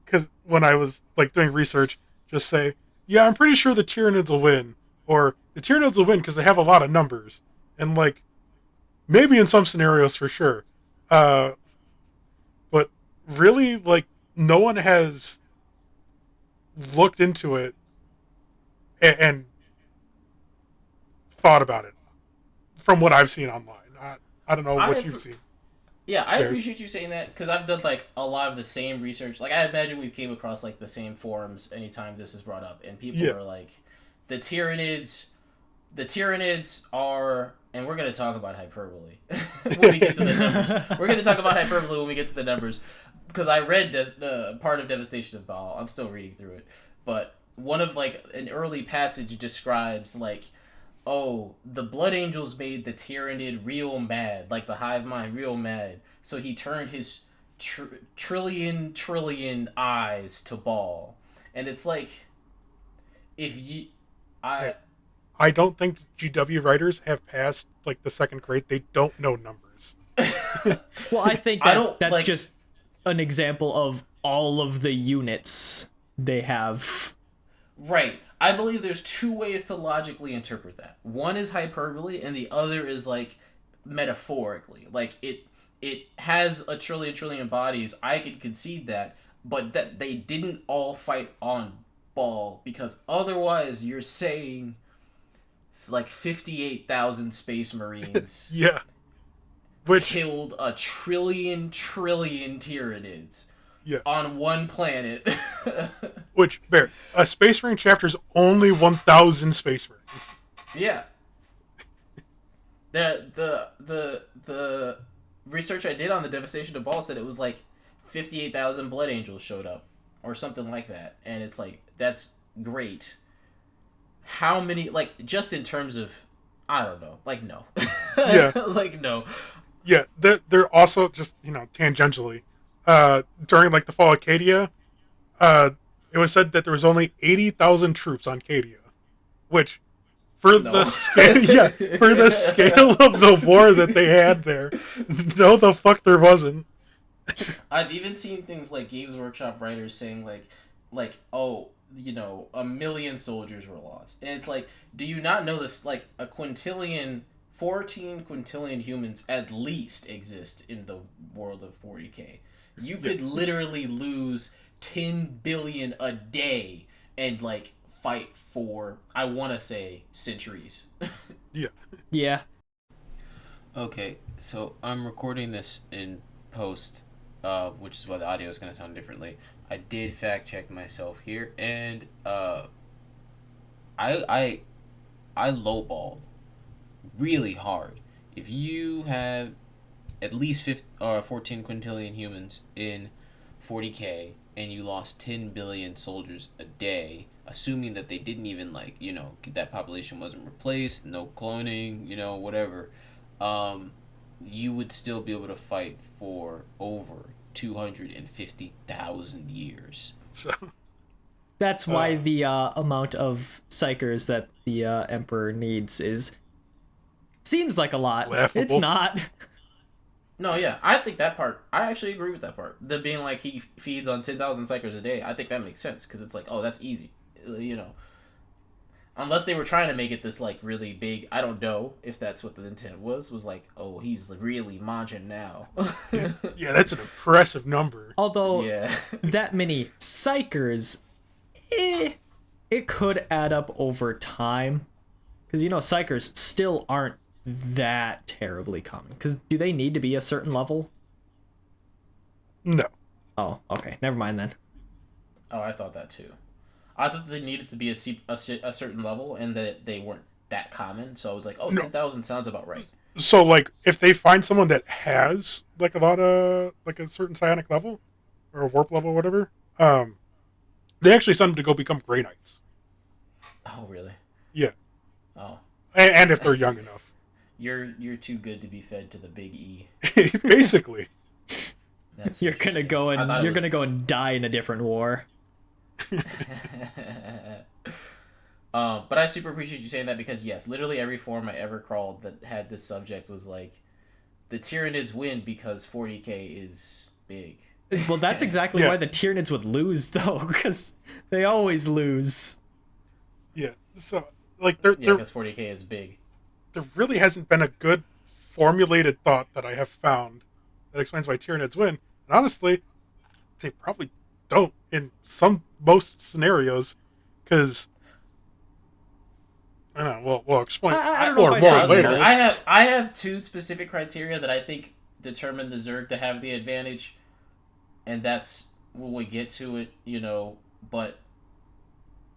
because when I was like doing research, just say, "Yeah, I'm pretty sure the Tyranids will win," or "The Tyranids will win because they have a lot of numbers," and like maybe in some scenarios for sure, uh, but really like no one has looked into it and thought about it from what I've seen online. I don't know what I you've seen. Yeah, I Bears. appreciate you saying that because I've done like a lot of the same research. Like I imagine we came across like the same forums anytime this is brought up, and people Yeah. are like, the Tyranids, the Tyranids are, and we're gonna talk about hyperbole when we get to the numbers. We're gonna talk about hyperbole when we get to the numbers because I read the part of Devastation of Baal. I'm still reading through it, but one of like an early passage describes like, oh, the Blood Angels made the Tyranid real mad, like the hive mind real mad. So he turned his trillion eyes to Baal, and it's like, if you, Hey, I I don't think GW writers have passed like the second grade. They don't know numbers. Well, I think I that don't that's like just an example of all of the units they have. right. I believe there's 2 ways to logically interpret that. One is hyperbole, and the other is like metaphorically. Like it has a trillion bodies. I could concede that, but that they didn't all fight on Ball because otherwise you're saying like 58,000 space marines Yeah. Which killed a trillion Tyranids yeah. on one planet. Which Bear, a Space Marine chapter is only 1,000 Space Marines. Yeah. The research I did on the devastation of Ball said it was like 58,000 Blood Angels showed up or something like that, and it's like that's great. How many, like, just in terms of, I don't know, like, no. Yeah. Like, no. Yeah. They're also just tangentially. During like the fall of Cadia, uh, it was said that there was only 80,000 troops on Cadia, which for No. the scale, yeah, for the scale of the war that they had there, no, the fuck there wasn't. I've even seen things like Games Workshop writers saying oh, a million soldiers were lost, and it's like, do you not know this? Like a quintillion, 14 quintillion humans at least exist in the world of 40K. You could literally lose 10 billion a day, and like fight for, I want to say, centuries. Yeah. Yeah. Okay, so I'm recording this in post, which is why the audio is going to sound differently. I did fact check myself here, and I lowballed really hard. If you have at least 14 quintillion humans in 40K, and you lost 10 billion soldiers a day, assuming that they didn't even, like, that population wasn't replaced, no cloning, whatever, you would still be able to fight for over 250,000 years. So That's why the amount of psychers that the Emperor needs seems like a lot. Laughable. It's not. No, yeah, I think that part, I actually agree with that part. The being like he feeds on 10,000 psychers a day, I think that makes sense, because it's like, oh, that's easy. Unless they were trying to make it this, like, really big, I don't know if that's what the intent was like, oh, he's really Majin now. yeah, that's an impressive number. Although, Yeah. that many psychers, it could add up over time. Because, psychers still aren't that terribly common. Because do they need to be a certain level? No. Oh, okay. Never mind then. Oh, I thought that too. I thought they needed to be a certain level, and that they weren't that common. So I was like, oh, 10,000 sounds about right. So, like, if they find someone that has, like, a lot of, like, a certain psionic level, or a warp level, or whatever, they actually send them to go become Grey Knights. Oh, really? Yeah. Oh. And if they're young enough. You're too good to be fed to the big E. Basically. That's You're gonna go and die in a different war. But I super appreciate you saying that, because yes, literally every forum I ever crawled that had this subject was like, the Tyranids win because 40K is big. Well, that's exactly why the Tyranids would lose, though, because they always lose. Yeah. So, like, because 40K is big. there really hasn't been a good formulated thought that I have found that explains why Tyranids win. And honestly, they probably don't in most scenarios, because I don't know. We'll explain I don't know more if I'd say later. I have two specific criteria that I think determine the Zerg to have the advantage, and that's when we get to it, But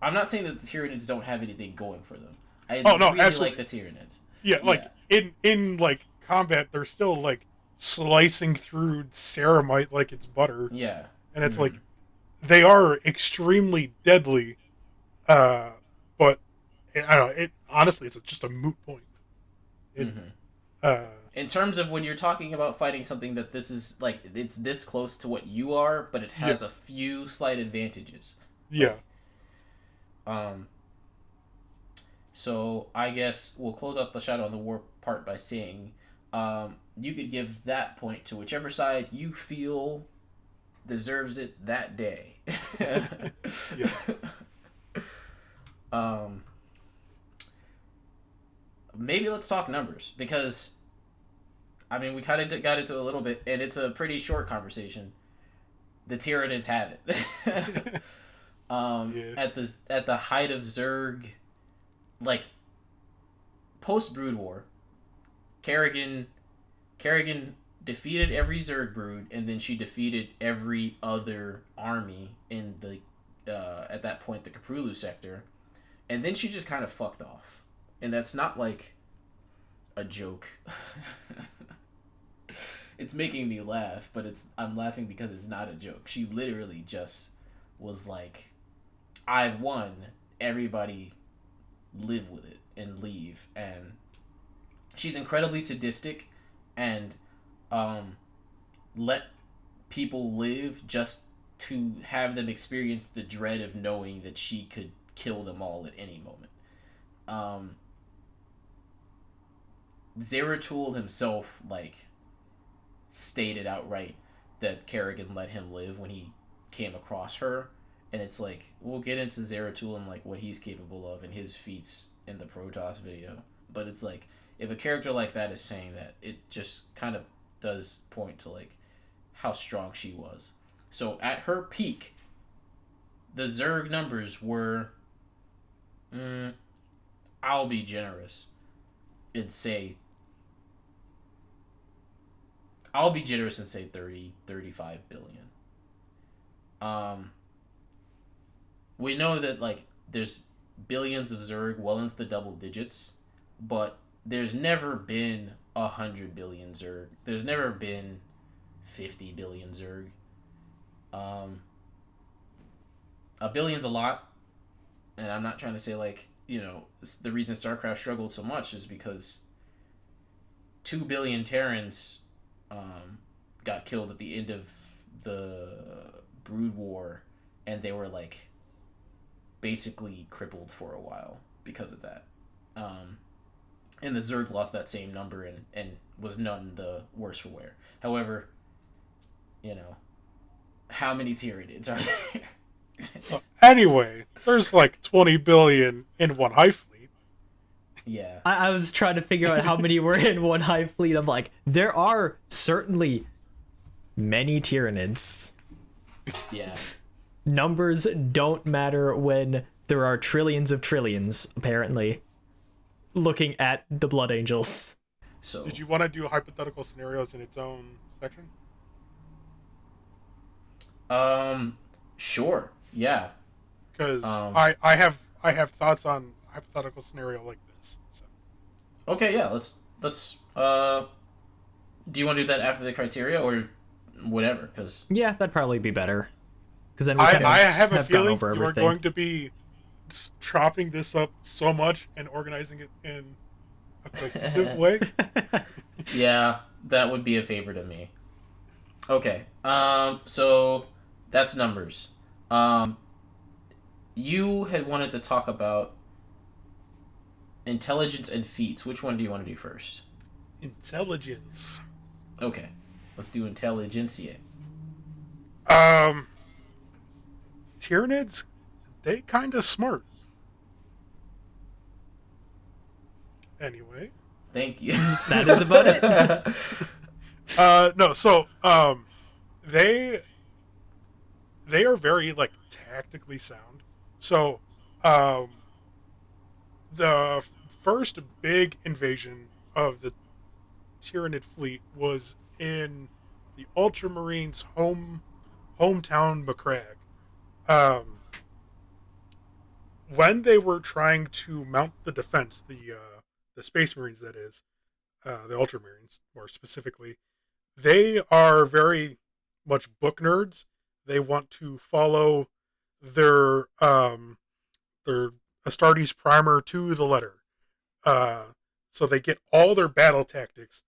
I'm not saying that the Tyranids don't have anything going for them. I really absolutely. like the Tyranids. Yeah, like in like combat, they're still like slicing through ceramite like it's butter. Yeah, and it's like they are extremely deadly. But I don't know. It honestly, it's just a moot point. In terms of when you're talking about fighting something that this is like, it's this close to what you are, but it has a few slight advantages. Yeah. So I guess we'll close out the Shadow on the War part by saying, you could give that point to whichever side you feel deserves it that day. Maybe let's talk numbers, because I mean, we kind of got into it a little bit, and it's a pretty short conversation. The Tyranids have it. At the height of Zerg, like, post Brood War, Kerrigan defeated every Zerg brood, and then she defeated every other army in the at that point the Caprulu sector, and then she just kind of fucked off. And that's not like a joke. It's making me laugh, but I'm laughing because it's not a joke. She literally just was like, I won, everybody live with it and leave. And she's incredibly sadistic, and let people live just to have them experience the dread of knowing that she could kill them all at any moment. Zeratul himself, like, stated outright that Kerrigan let him live when he came across her, and it's like, we'll get into Zeratul and like what he's capable of and his feats in the Protoss video, but it's like, if a character like that is saying that, it just kind of does point to like how strong she was. So at her peak, the Zerg numbers were Mm, I'll be generous and say 30, 35 billion. Um, we know that like there's billions of Zerg well into the double digits, but there's never been 100 billion Zerg. There's never been 50 billion Zerg. Um, a billion's a lot, and I'm not trying to say like the reason StarCraft struggled so much is because 2 billion Terrans got killed at the end of the Brood War, and they were like basically crippled for a while because of that. Um, and the Zerg lost that same number and was none the worse for wear. However, how many Tyranids are there? Anyway, there's like 20 billion in one hive fleet. Yeah. I was trying to figure out how many were in one hive fleet. I'm like, there are certainly many Tyranids. Yeah. Numbers don't matter when there are trillions of trillions, apparently, looking at the Blood Angels. So Did you want to do hypothetical scenarios in its own section? sure. Yeah. Because Um I have thoughts on a hypothetical scenario like this. So. okay, yeah, let's do you want to do that after the criteria or whatever? Cuz Yeah, that'd probably be better. Because then we I have a gone feeling over you are everything. going to be chopping this up so much and organizing it in a cohesive way. yeah, that would be a favor to me. Okay. So that's numbers. You had wanted to talk about intelligence and feats. Which one do you want to do first? Intelligence. Okay. Let's do intelligentsia. Um, Tyranids, they kind of smart. Anyway. Thank you. That is about it. No, so they are very like tactically sound. So, um, the first big invasion of the Tyranid fleet was in the Ultramarines' hometown, Macragge. Um, when they were trying to mount the defense, the Space Marines, that is, the Ultramarines more specifically, they are very much book nerds. They want to follow their their Astartes primer to the letter. Uh, so they get all their battle tactics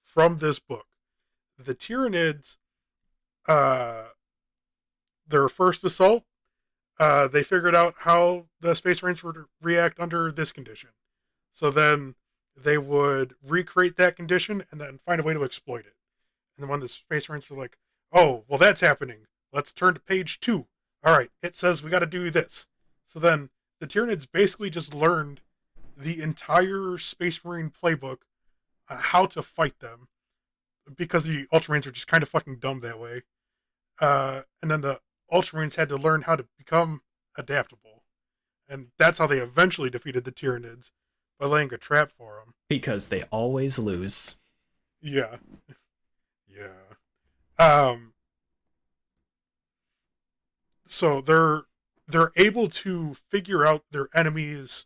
from this book. The Tyranids, uh, their first assault, they figured out how the Space Marines would react under this condition. So then they would recreate that condition and then find a way to exploit it. And then when the Space Marines were like, oh, well, that's happening. Let's turn to page 2. All right, it says we got to do this. So then the Tyranids basically just learned the entire Space Marine playbook on how to fight them because the Ultramarines are just kind of fucking dumb that way. And then the Ultramarines had to learn how to become adaptable. And that's how they eventually defeated the Tyranids, by laying a trap for them. Because they always lose. Yeah. Yeah. So they're able to figure out their enemies'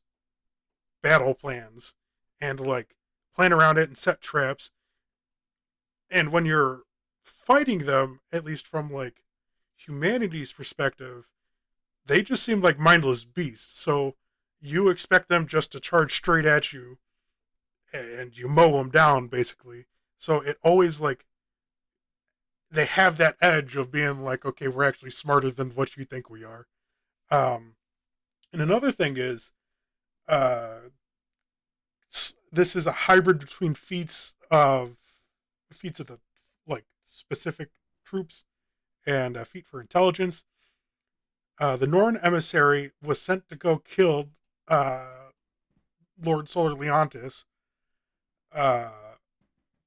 battle plans and like plan around it and set traps. And when you're fighting them, at least from like humanity's perspective, they just seem like mindless beasts. So you expect them just to charge straight at you and you mow them down basically. So it always like they have that edge of being like, okay, we're actually smarter than what you think we are. And another thing is, this is a hybrid between feats of the like specific troops and a feat for intelligence. The Norn emissary was sent to go kill Lord Solar Leontis,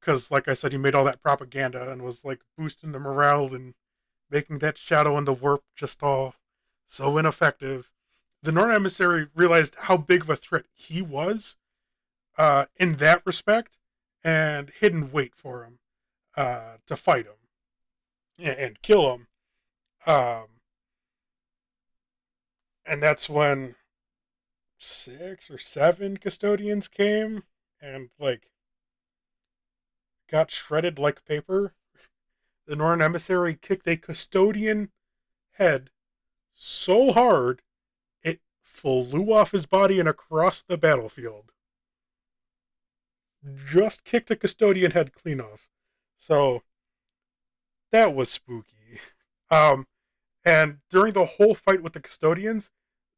because, like I said, he made all that propaganda and was like boosting the morale and making that shadow and the warp just all so ineffective. the Norn emissary realized how big of a threat he was in that respect, and hidden wait for him to fight him and kill him. Um, and that's when 6 or 7 custodians came and like got shredded like paper. The Norn emissary kicked a custodian head so hard it flew off his body and across the battlefield. Just kicked a custodian head clean off. So that was spooky. Um, and during the whole fight with the custodians,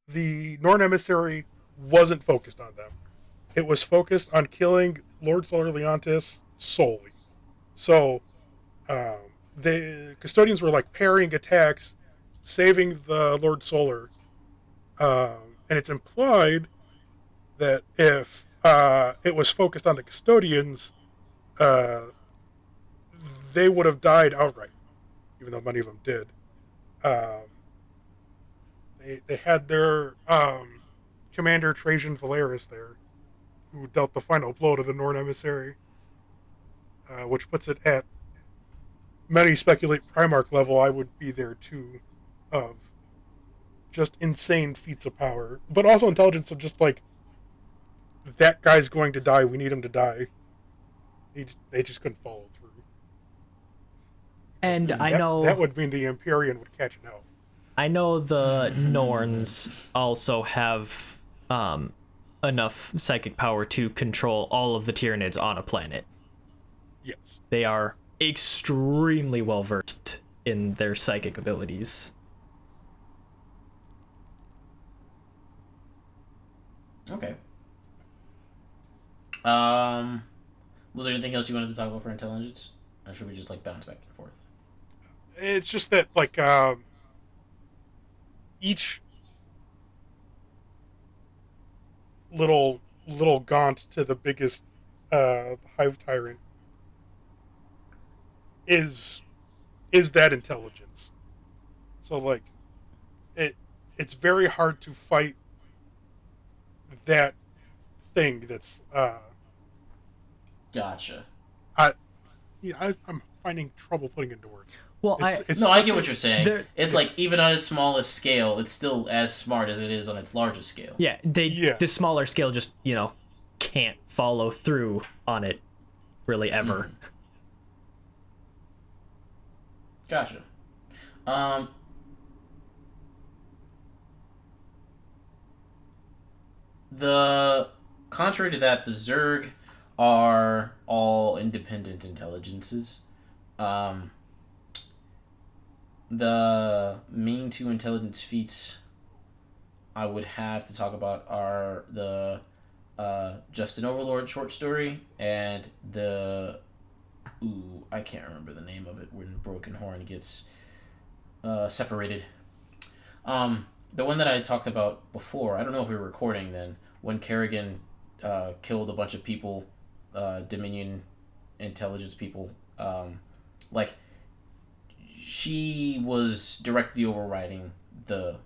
the Norn emissary wasn't focused on them. It was focused on killing Lord Solar Leontis solely. So the custodians were like parrying attacks, saving the Lord Solar. And it's implied that if it was focused on the custodians, uh, they would have died outright, even though many of them did. Um, they had their commander Trajan Valeris there, who dealt the final blow to the Norn emissary, which puts it at, many speculate, Primarch level. I would be there too, of just insane feats of power, but also intelligence of just like, that guy's going to die. We need him to die. They just couldn't follow through. And I know that would mean the Empyrean would catch an elf. I know the Norns also have enough psychic power to control all of the Tyranids on a planet. Yes. They are extremely well versed in their psychic abilities. Okay. Was there anything else you wanted to talk about for intelligence? Or should we just like bounce back and forth? It's just that like each little gaunt to the biggest hive tyrant is that intelligence. So like it's very hard to fight that thing that's Gotcha. I'm finding trouble putting into words. Well, I get what you're saying. It's like even on its smallest scale, it's still as smart as it is on its largest scale. Yeah, the smaller scale just, can't follow through on it really ever. Gotcha. The contrary to that, the Zerg are all independent intelligences. The main 2 intelligence feats I would have to talk about are the Just an Overlord short story and the I can't remember the name of it when Broken Horn gets separated. The one that I talked about before, I don't know if we were recording then, when Kerrigan killed a bunch of people, Dominion intelligence people, like she was directly overriding the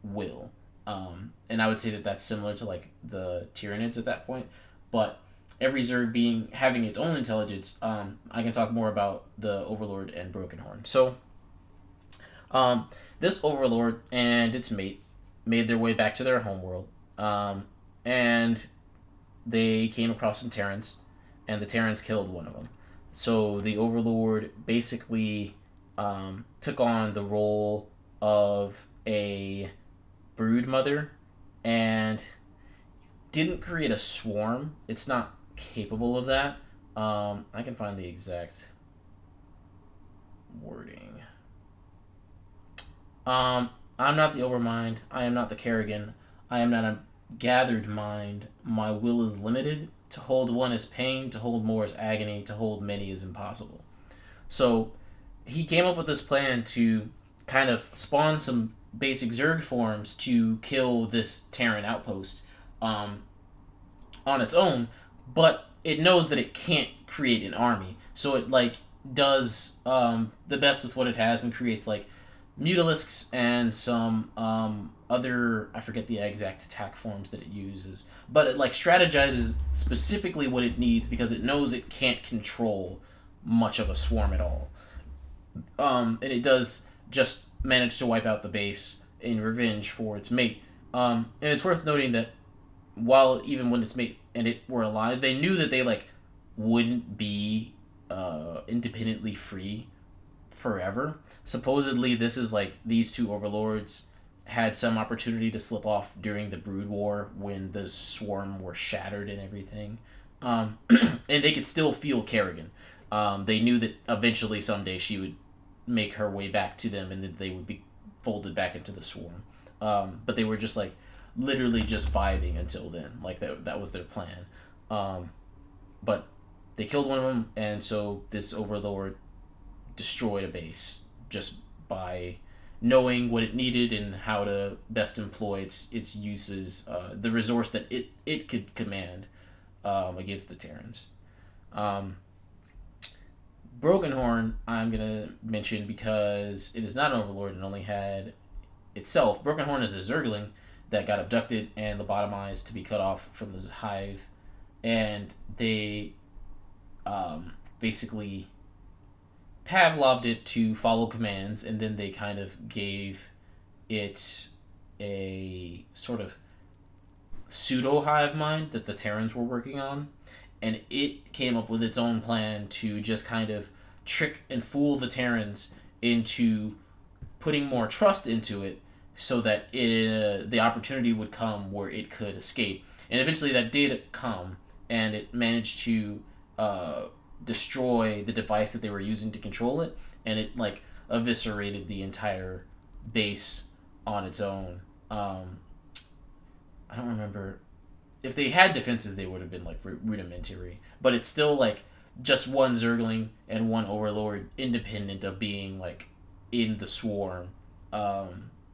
will. And I would say that that's similar to like the Tyranids at that point, but every Zerg having its own intelligence, I can talk more about the Overlord and Broken Horn. So, this Overlord and its mate made their way back to their homeworld, and they came across some Terrans, and the Terrans killed one of them. So the Overlord basically took on the role of a brood mother and didn't create a swarm. It's not capable of that. I can find the exact wording. I'm not the Overmind. I am not the Kerrigan. I am not a gathered mind. My will is limited. To hold one is pain. To hold more is agony. To hold many is impossible. So he came up with this plan to kind of spawn some basic Zerg forms to kill this Terran outpost on its own, but it knows that it can't create an army. So it like does the best with what it has and creates like Mutalisks and some other, I forget the exact attack forms that it uses, but it like strategizes specifically what it needs because it knows it can't control much of a swarm at all. And it does just manage to wipe out the base in revenge for its mate. And it's worth noting that while even when its mate and it were alive, they knew that they like wouldn't be independently free forever. Supposedly, this is like these two overlords had some opportunity to slip off during the Brood War when the swarm were shattered and everything, and they could still feel Kerrigan. They knew that eventually someday she would make her way back to them, and that they would be folded back into the swarm. But they were just like literally just vibing until then. Like that was their plan. But they killed one of them, and so this overlord destroyed a base just by knowing what it needed and how to best employ its uses, the resource that it could command against the Terrans. Brokenhorn I'm gonna mention because it is not an overlord and only had itself. Brokenhorn is a Zergling that got abducted and lobotomized to be cut off from the hive, and they basically Pavloved it to follow commands, and then they kind of gave it a sort of pseudo hive mind that the Terrans were working on, and it came up with its own plan to just kind of trick and fool the Terrans into putting more trust into it so that the opportunity would come where it could escape. And eventually that did come, and it managed to destroy the device that they were using to control it, and it like eviscerated the entire base on its own. I don't remember if they had defenses; they would have been like rudimentary, but it's still like just one Zergling and one Overlord, independent of being like in the swarm.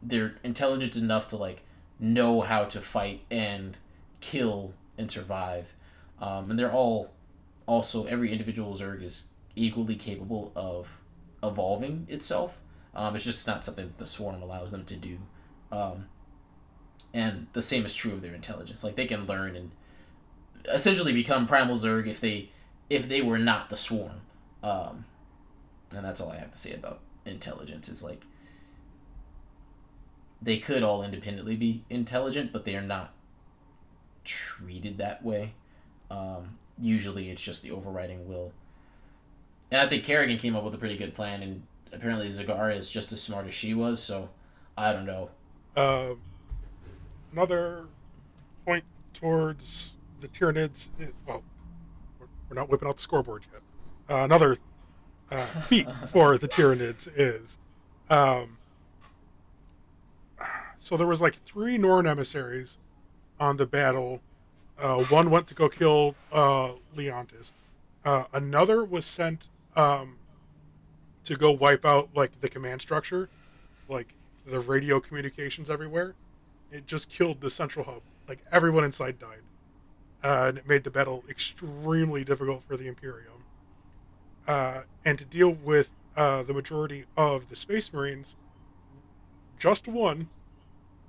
They're intelligent enough to like know how to fight and kill and survive, and they're all also every individual Zerg is equally capable of evolving itself. It's just not something that the swarm allows them to do. And the same is true of their intelligence. Like they can learn and essentially become primal Zerg if they were not the swarm. And that's all I have to say about intelligence. Is like they could all independently be intelligent, but they are not treated that way. Usually it's just the overriding will. And I think Kerrigan came up with a pretty good plan, and apparently Zagara is just as smart as she was, so I don't know. Another point towards the Tyranids. Well, we're not whipping out the scoreboard yet. Another feat for the Tyranids is so there was like 3 Norn emissaries on the battle. One went to go kill Leontis. Another was sent to go wipe out like the command structure, like the radio communications everywhere. It just killed the central hub. Like everyone inside died, and it made the battle extremely difficult for the Imperium. And to deal with the majority of the Space Marines, just one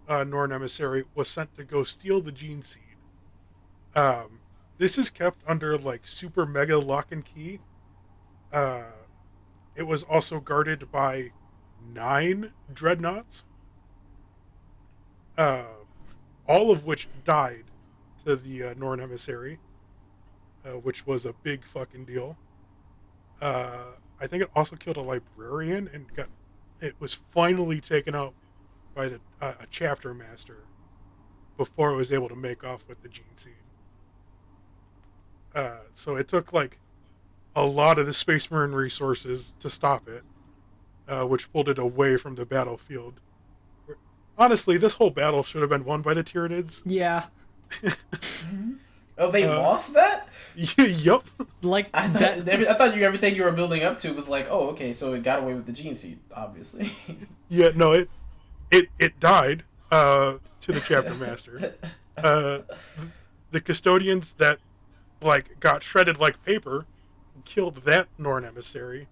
Norn emissary was sent to go steal the gene seed. This is kept under like super mega lock and key. It was also guarded by 9 dreadnoughts, all of which died to the Norn emissary, which was a big fucking deal. I think it also killed a librarian, and it was finally taken out by a chapter master before it was able to make off with the gene seed. So it took like a lot of the Space Marine resources to stop it, which pulled it away from the battlefield. Honestly, this whole battle should have been won by the Tyranids. Yeah. Oh, they lost that? Yup. Like I thought everything you were building up to was like, oh, okay, so it got away with the gene seed, obviously. Yeah, no, it died to the chapter master. The custodians that like got shredded like paper killed that Norn emissary,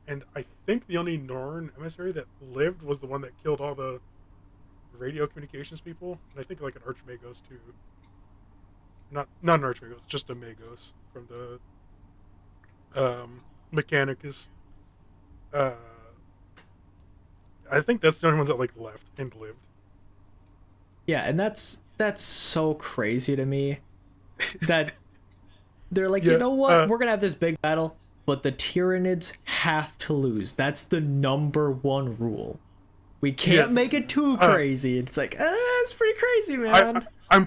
and I think the only Norn emissary that lived was the one that killed all the radio communications people, and I think like an Archmagos too. Not an Archmagos, just a Magos from the Mechanicus. Uh, I think that's the only one that like left and lived. Yeah, and that's so crazy to me that they're like, Yeah, you know what? We're gonna have this big battle, but the Tyranids have to lose. That's the number one rule. We can't make it too crazy. It's like, it's pretty crazy, man. I'm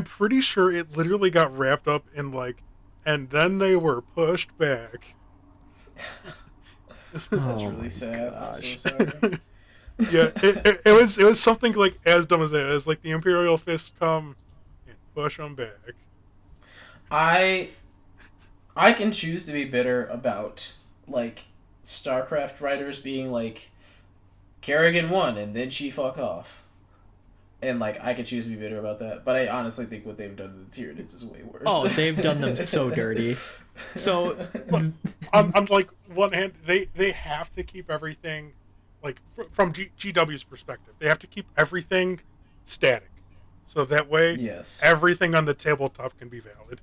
pretty sure it literally got wrapped up in like, and then they were pushed back. That's really sad. Gosh. I'm so sorry. Yeah, it was something like as dumb as that. It's like the Imperial fists come and push them back. I can choose to be bitter about like StarCraft writers being like, Kerrigan won and then she fucked off, and like I can choose to be bitter about that. But I honestly think what they've done to the Tyranids is way worse. Oh, they've done them so dirty. So on like one hand, they have to keep everything like from GW's perspective. They have to keep everything static, so that way, yes, everything on the tabletop can be valid.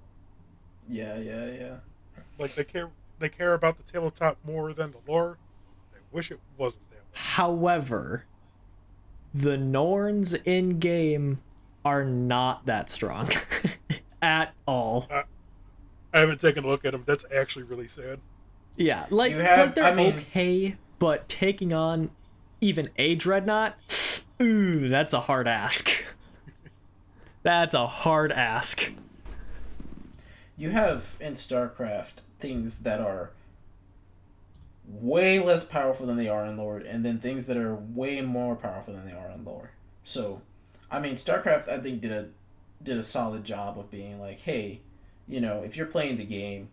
Yeah. Like they care about the tabletop more than the lore. I wish it wasn't that way. However, the Norns in game are not that strong at all. I haven't taken a look at them. That's actually really sad. Yeah, like they're okay, but taking on even a Dreadnought, ooh, that's a hard ask. That's a hard ask. You have in StarCraft things that are way less powerful than they are in lore, and then things that are way more powerful than they are in lore. So, I mean, StarCraft I think did a solid job of being like, hey, you know, if you're playing the game,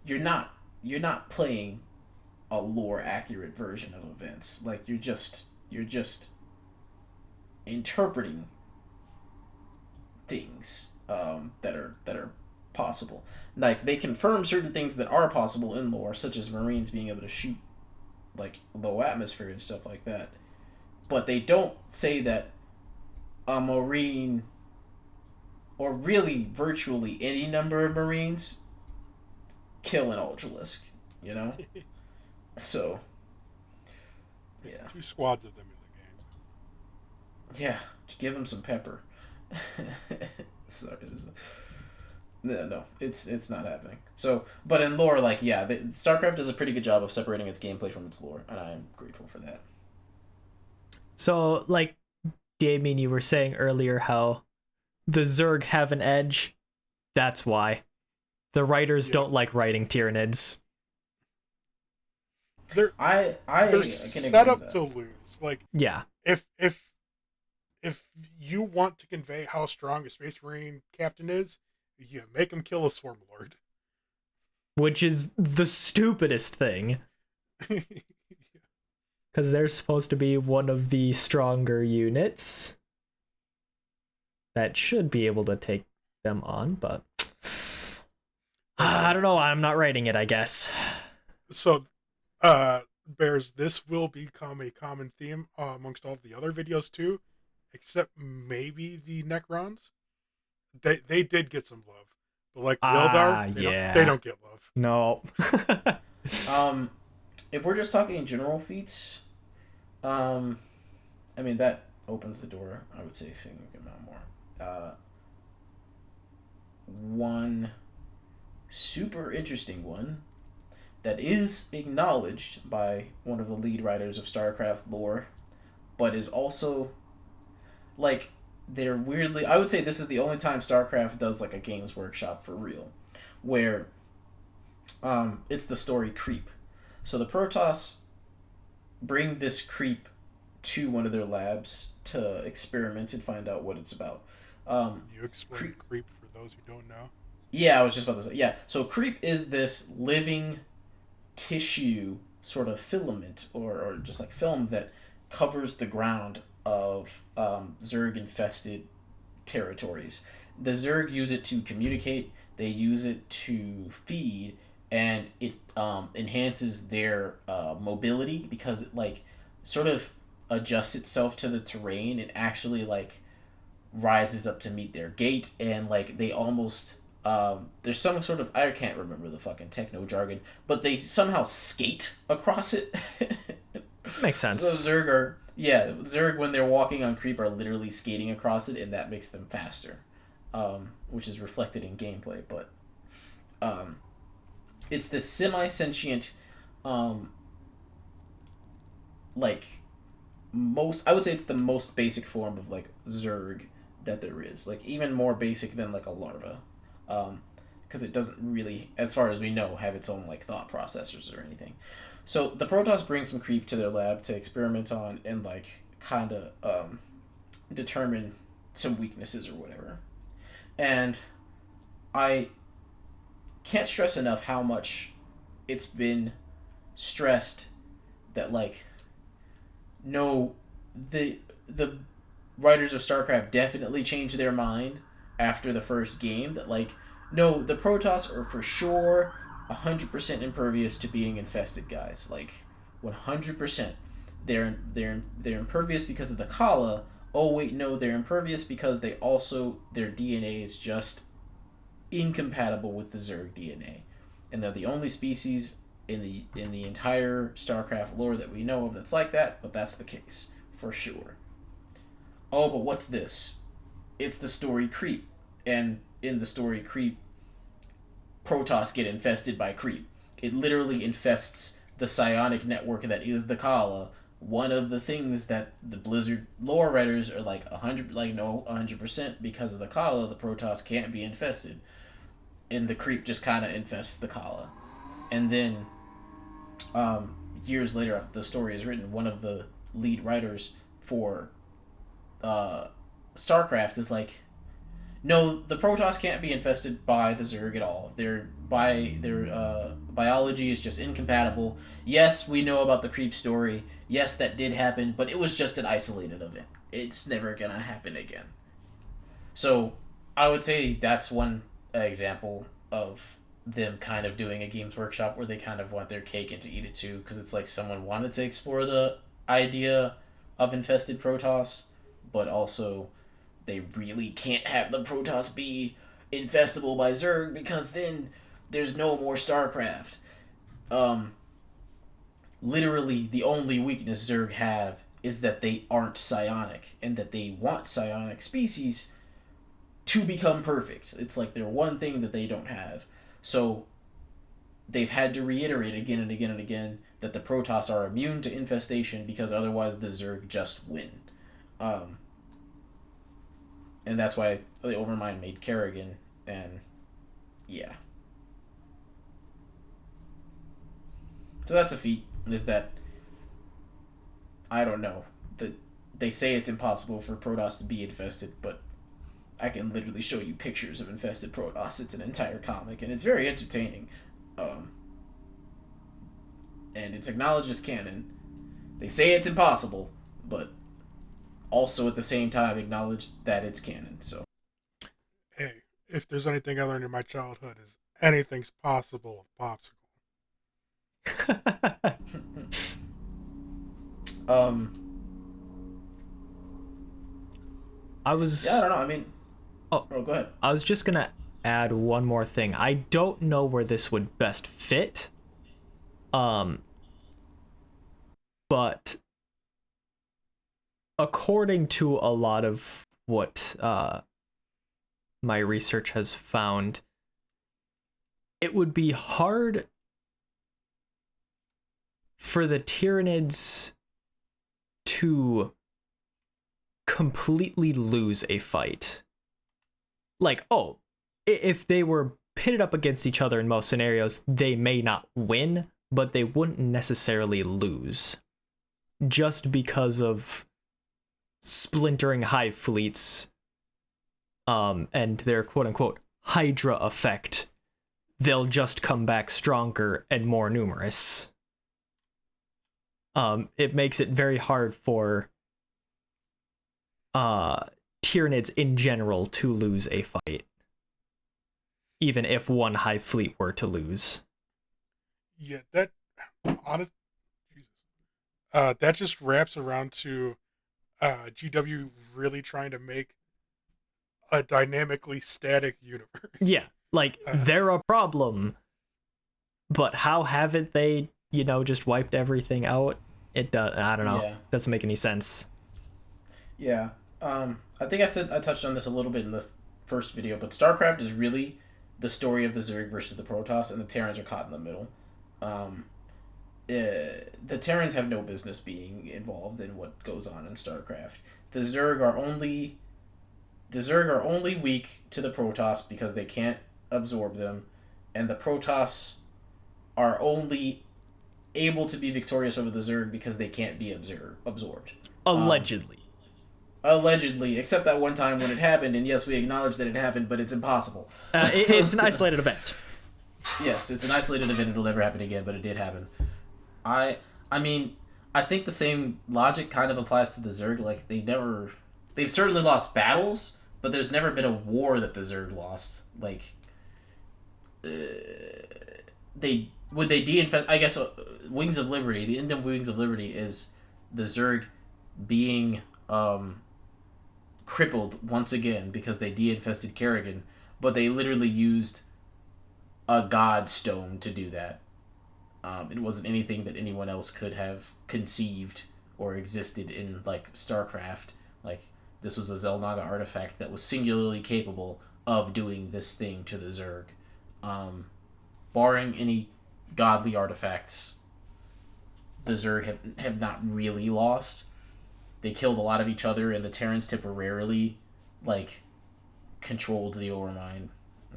you're not playing a lore accurate version of events. Like you're just interpreting things that are possible. Like they confirm certain things that are possible in lore, such as Marines being able to shoot like low atmosphere and stuff like that. But they don't say that a Marine, or really virtually any number of Marines, kill an Ultralisk, you know? So, yeah. 2 squads of them in the game. Yeah, give them some pepper. Sorry, no, it's not happening. So, but in lore, like, yeah, StarCraft does a pretty good job of separating its gameplay from its lore, and I am grateful for that. So, like, Damien, you were saying earlier how the Zerg have an edge. That's why. The writers don't like writing Tyranids. They're can set up to lose. Like, yeah. If you want to convey how strong a Space Marine captain is, you make him kill a Swarm Lord. Which is the stupidest thing. Because they're supposed to be one of the stronger units that should be able to take them on, but I don't know. I'm not writing it, I guess. So, Bears, this will become a common theme amongst all of the other videos too, except maybe the Necrons. They did get some love, but like the Eldar, they don't get love. No. If we're just talking general feats, I mean that opens the door. I would say a significant amount more. One super interesting one that is acknowledged by one of the lead writers of StarCraft lore, but is also like they're weirdly. I would say this is the only time StarCraft does like a Games Workshop for real, where it's the story Creep. So the Protoss bring this creep to one of their labs to experiment and find out what it's about. You explain creep for those who don't know? Yeah, I was just about to say. Yeah, so creep is this living tissue sort of filament or just like film that covers the ground of Zerg-infested territories. The Zerg use it to communicate, they use it to feed, and it enhances their mobility because it like sort of adjusts itself to the terrain and actually like rises up to meet their gait, and like they almost there's some sort of, I can't remember the fucking techno jargon, but they somehow skate across it. Makes sense. So Zerg when they're walking on creep are literally skating across it, and that makes them faster, which is reflected in gameplay. But it's this semi-sentient, like I would say it's the most basic form of like Zerg that there is, like even more basic than like a larva, because it doesn't really, as far as we know, have its own like thought processors or anything. So the Protoss bring some creep to their lab to experiment on and like kind of determine some weaknesses or whatever. And I can't stress enough how much it's been stressed that like no, the writers of StarCraft definitely changed their mind after the first game, that like no, the Protoss are for sure 100% impervious to being infested, guys. Like 100%. They're impervious because of the Kala. Oh wait, no, they're impervious because they also, their DNA is just incompatible with the Zerg DNA, and they're the only species in the entire StarCraft lore that we know of that's like that. But that's the case for sure. Oh, but what's this? It's the story creep, and in the story creep, Protoss get infested by creep. It literally infests the psionic network that is the Kala. One of the things that the Blizzard lore writers are like 100%, because of the Kala, the Protoss can't be infested, and the creep just kind of infests the Kala. And then years later, after the story is written, one of the lead writers for StarCraft is like, no, the Protoss can't be infested by the Zerg at all. Their biology is just incompatible. Yes, we know about the creep story. Yes, that did happen, but it was just an isolated event. It's never gonna happen again. So I would say that's one example of them kind of doing a Games Workshop where they kind of want their cake and to eat it too, because it's like someone wanted to explore the idea of infested Protoss, but also they really can't have the Protoss be infestable by Zerg because then there's no more StarCraft. Literally, the only weakness Zerg have is that they aren't psionic, and that they want psionic species to become perfect. It's like their one thing that they don't have. So they've had to reiterate again and again and again that the Protoss are immune to infestation because otherwise the Zerg just win. And that's why the Overmind made Kerrigan, and yeah. So that's a feat, is that, I don't know, that they say it's impossible for Protoss to be infested, but I can literally show you pictures of infested Protoss. It's an entire comic, and it's very entertaining. And it's acknowledged as canon. They say it's impossible, but also at the same time acknowledge that it's canon. So, Hey, if there's anything I learned in my childhood, is anything's possible with popsicle. I was. Yeah, I don't know. I mean, oh, go ahead. I was just gonna add one more thing. I don't know where this would best fit. But according to a lot of what my research has found, it would be hard for the Tyranids to completely lose a fight. Like, oh, if they were pitted up against each other in most scenarios, they may not win, but they wouldn't necessarily lose. Just because of splintering hive fleets, and their quote-unquote Hydra effect, they'll just come back stronger and more numerous. It makes it very hard for Tyranids in general to lose a fight, even if one hive fleet were to lose. Yeah, that honest Jesus. That just wraps around to GW really trying to make a dynamically static universe. Yeah, like they're a problem, but how haven't they, just wiped everything out? It does. I don't know. Yeah. Doesn't make any sense. Yeah. I think I touched on this a little bit in the first video, but StarCraft is really the story of the Zerg versus the Protoss, and the Terrans are caught in the middle. The Terrans have no business being involved in what goes on in StarCraft. The Zerg are only weak to the Protoss because they can't absorb them, and the Protoss are only able to be victorious over the Zerg because they can't be absorbed. Allegedly. Allegedly, except that one time when it happened, and yes, we acknowledge that it happened, but it's impossible. It's an isolated event. Yes, it's an isolated event. It'll never happen again, but it did happen. I mean, I think the same logic kind of applies to the Zerg. Like, they've certainly lost battles, but there's never been a war that the Zerg lost. Like, would they de-infest? I guess Wings of Liberty, the end of Wings of Liberty is the Zerg being crippled once again because they de-infested Kerrigan, but they literally used a god stone to do that. It wasn't anything that anyone else could have conceived or existed in, like, StarCraft. Like, this was a Xel'Naga artifact that was singularly capable of doing this thing to the Zerg. Barring any godly artifacts, the Zerg have not really lost. They killed a lot of each other, and the Terrans temporarily, like, controlled the Ormine,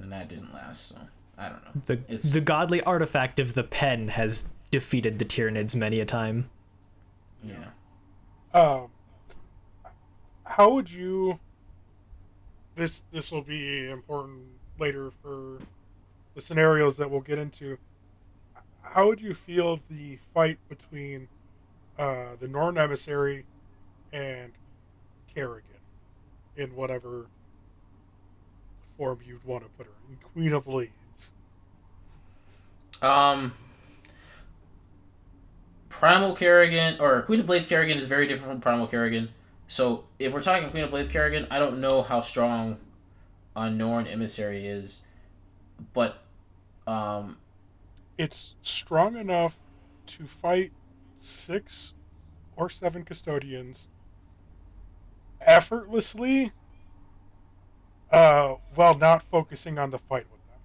and that didn't last, so I don't know. The godly artifact of the pen has defeated the Tyranids many a time. Yeah. How would you... This will be important later for the scenarios that we'll get into. How would you feel the fight between the Norn Emissary and Kerrigan in whatever form you'd want to put her in? Queen of Blades. Primal Kerrigan, or Queen of Blades Kerrigan is very different from Primal Kerrigan. So, if we're talking Queen of Blades Kerrigan, I don't know how strong a Norn Emissary is, but it's strong enough to fight 6 or 7 custodians effortlessly, while not focusing on the fight with them.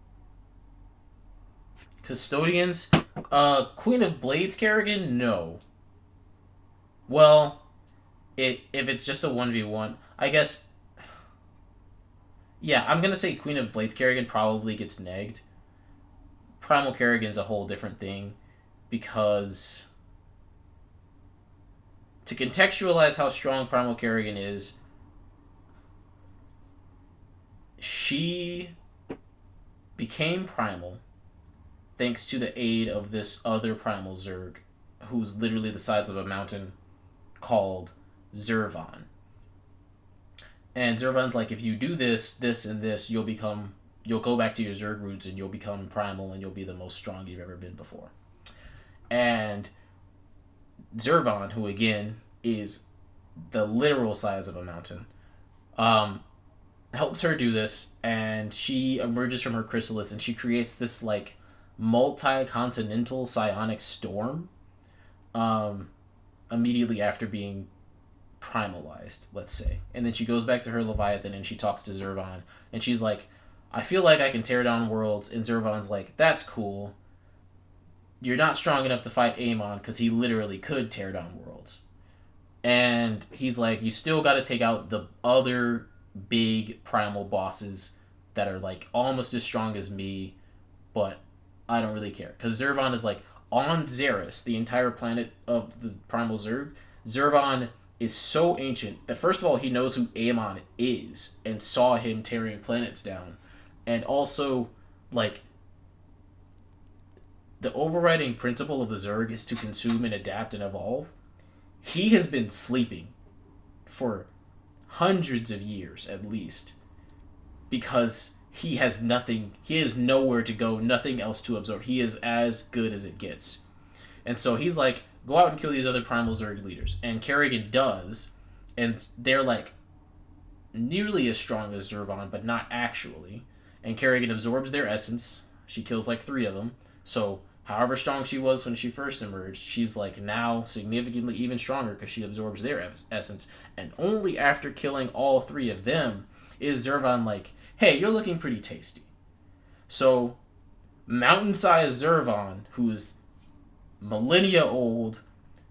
Custodians? Queen of Blades Kerrigan? No. Well, if it's just a 1v1, I guess... Yeah, I'm gonna say Queen of Blades Kerrigan probably gets negged. Primal Kerrigan's a whole different thing, because... To contextualize how strong Primal Kerrigan is, she became primal thanks to the aid of this other primal Zerg, who's literally the size of a mountain, called Zervan. And Zervan's like, if you do this, this, and this, you'll go back to your Zerg roots and you'll become primal and you'll be the most strong you've ever been before. And Zervan, who again is the literal size of a mountain, helps her do this, and she emerges from her chrysalis and she creates this, like, multi-continental psionic storm immediately after being primalized, let's say. And then she goes back to her Leviathan and she talks to Zervan, and she's like, I feel like I can tear down worlds. And Zervan's like, that's cool. You're not strong enough to fight Aemon, because he literally could tear down worlds. And he's like, you still got to take out the other big primal bosses that are, like, almost as strong as me, but I don't really care. Because Zervan is, like, on Xeris, the entire planet of the primal Zerg. Zervan is so ancient that, first of all, he knows who Aemon is and saw him tearing planets down. And also, like, the overriding principle of the Zerg is to consume and adapt and evolve. He has been sleeping for hundreds of years, at least, because he has nothing. He has nowhere to go, nothing else to absorb. He is as good as it gets. And so he's like, go out and kill these other primal Zerg leaders. And Kerrigan does, and they're like nearly as strong as Zervan, but not actually. And Kerrigan absorbs their essence. She kills like 3 of them. So however strong she was when she first emerged, she's like now significantly even stronger because she absorbs their essence. And only after killing all 3 of them is Zervan like, hey, you're looking pretty tasty. So mountain-sized Zervan, who is millennia old,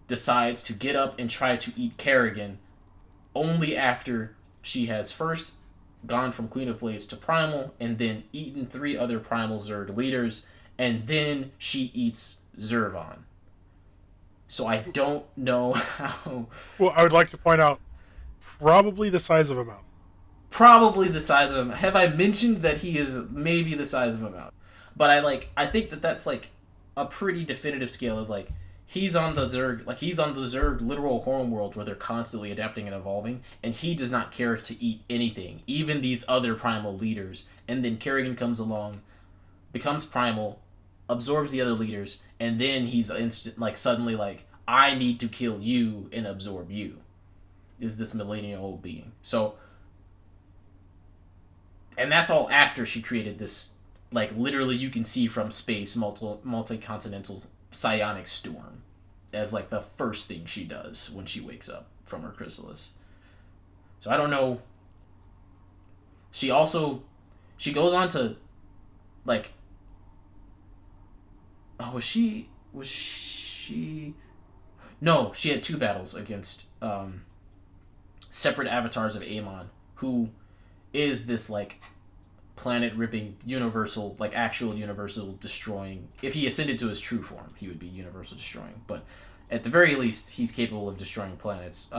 decides to get up and try to eat Kerrigan only after she has first gone from Queen of Blades to Primal and then eaten 3 other Primal Zerg leaders, and then she eats Zervan. So I don't know how... Well, I would like to point out, probably the size of a mountain. Probably the size of him. Have I mentioned that he is maybe the size of a mountain? But I think that that's like a pretty definitive scale of like he's on the Zerg literal homeworld where they're constantly adapting and evolving, and he does not care to eat anything, even these other primal leaders. And then Kerrigan comes along, becomes primal, absorbs the other leaders, and then he's suddenly like, I need to kill you and absorb you. Is this millennia old being. So, and that's all after she created this, like, literally you can see from space multi-continental psionic storm as, like, the first thing she does when she wakes up from her chrysalis. So I don't know. She goes on to, like, was she... No, she had 2 battles against separate avatars of Amon, who is this, like, planet-ripping, universal, like, actual universal destroying. If he ascended to his true form, he would be universal destroying. But at the very least, he's capable of destroying planets.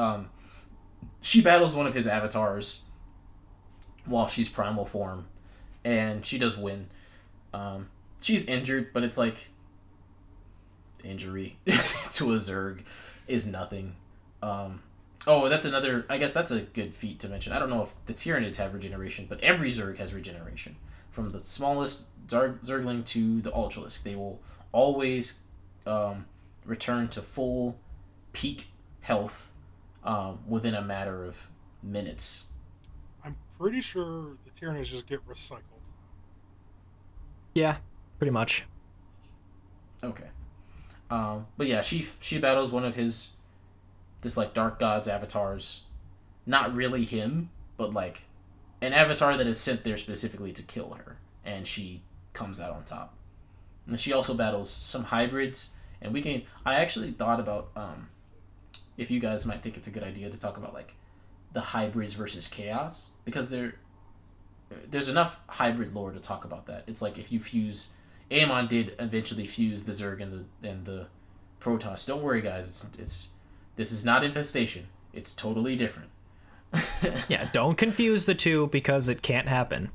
She battles one of his avatars while she's primal form, and she does win. She's injured, but it's like injury to a Zerg is nothing. That's another... I guess that's a good feat to mention. I don't know if the Tyranids have regeneration, but every Zerg has regeneration. From the smallest Zergling to the Ultralisk. They will always return to full peak health within a matter of minutes. I'm pretty sure the Tyranids just get recycled. Yeah, pretty much. Okay. But yeah, she battles one of his... this, like, Dark God's avatars. Not really him, but, like, an avatar that is sent there specifically to kill her. And she comes out on top. And she also battles some hybrids. And we can... I actually thought about if you guys might think it's a good idea to talk about, like, the hybrids versus chaos. Because there's enough hybrid lore to talk about that. It's like if you fuse... Aemon did eventually fuse the Zerg and the Protoss. Don't worry, guys. This is not infestation. It's totally different. Yeah, don't confuse the two because it can't happen.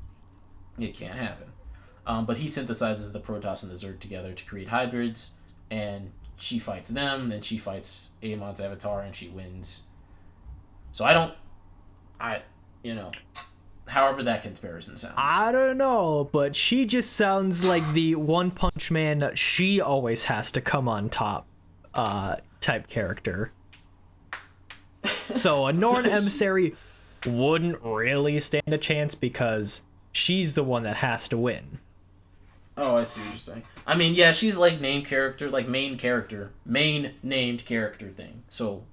It can't happen. But he synthesizes the Protoss and the Zerg together to create hybrids, and she fights them, and she fights Aemon's avatar, and she wins. So however that comparison sounds. I don't know, but she just sounds like the One Punch Man, she always has to come on top type character. So a Norn emissary wouldn't really stand a chance because she's the one that has to win. Oh, I see what you're saying. I mean, yeah, she's like main character, like main named character thing. So,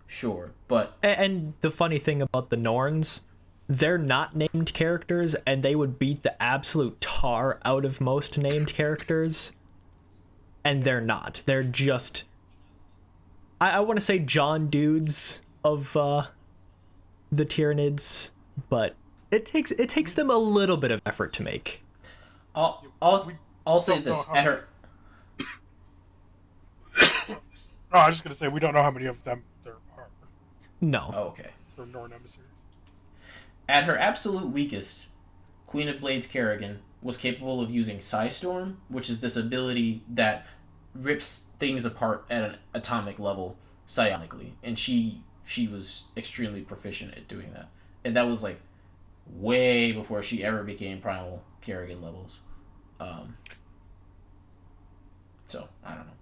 sure, but... And the funny thing about the Norns, they're not named characters, and they would beat the absolute tar out of most named characters. And they're not. They're just... I want to say John Dudes of the Tyranids, but it takes them a little bit of effort to make. I'll say this. At her... No, I was just going to say, we don't know how many of them there are. No. Oh, okay. For Norn emissaries. At her absolute weakest, Queen of Blades Kerrigan was capable of using Psystorm, which is this ability that rips things apart at an atomic level psionically, and she was extremely proficient at doing that. And that was like way before she ever became primal Kerrigan levels. So I don't know.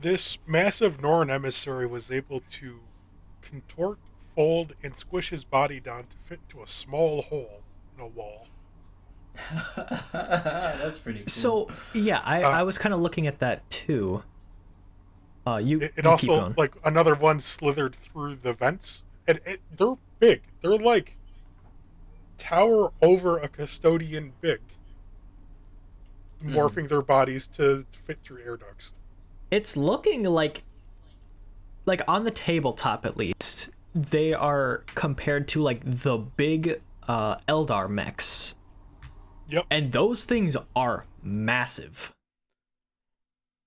This massive Norn emissary was able to contort, fold, and squish his body down to fit into a small hole in a wall. That's pretty cool. So yeah, I was kind of looking at that too. You It you also, keep going. like, another one slithered through the vents. And they're big. They're like tower over a custodian big, morphing their bodies to fit through air ducts. It's looking like on the tabletop at least, they are compared to like the big Eldar mechs. Yep. And those things are massive.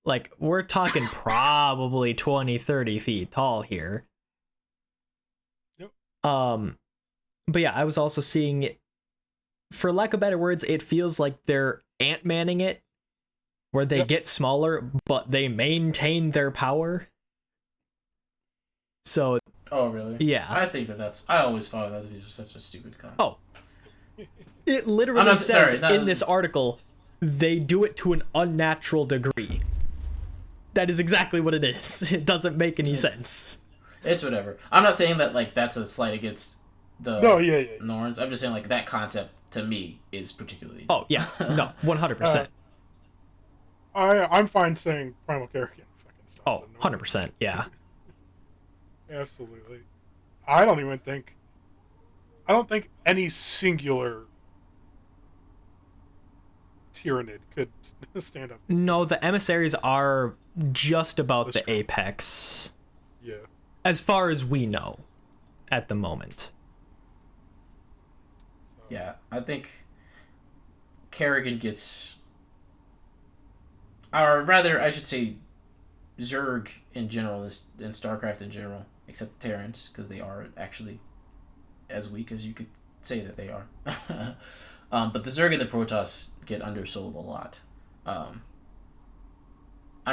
Like, we're talking probably 20, 30 feet tall here. Yep. But yeah, I was also seeing, for lack of better words, it feels like they're Ant-Manning it, where they get smaller, but they maintain their power. So... Oh, really? Yeah. I think that's... I always thought that was just such a stupid concept. Oh. It literally says sorry, in this article, they do it to an unnatural degree. That is exactly what it is. It doesn't make any sense. It's whatever. I'm not saying that, like, that's a slight against the Norns. I'm just saying, like, that concept, to me, is particularly... Oh, yeah. No, 100%. I'm fine saying Primal Kerrigan fucking stuff. Oh, 100%, yeah. Absolutely. I don't think any singular Tyranid could stand up. No, the emissaries are just about the apex. Yeah. As far as we know at the moment. Yeah, I think Kerrigan gets... Or rather, I should say Zerg in general, and StarCraft in general, except the Terrans, because they are actually as weak as you could say that they are. But the Zerg and the Protoss get undersold a lot. I'm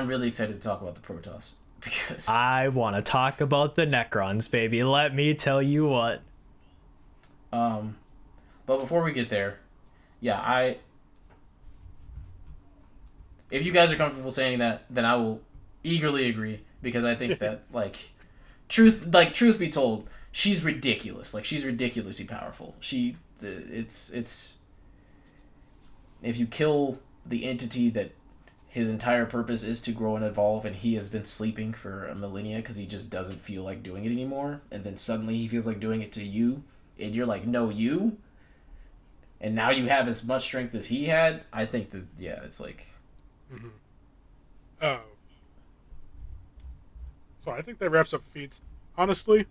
really excited to talk about the Protoss, because... I want to talk about the Necrons, baby. Let me tell you what. But before we get there, yeah, if you guys are comfortable saying that, then I will eagerly agree, because I think that, like, truth be told, she's ridiculous. Like, she's ridiculously powerful. It's if you kill the entity that his entire purpose is to grow and evolve, and he has been sleeping for a millennia because he just doesn't feel like doing it anymore, and then suddenly he feels like doing it to you, and you're like, no, you, and now you have as much strength as he had. I think that, yeah, it's like... Mm-hmm. So I think that wraps up feats. Honestly,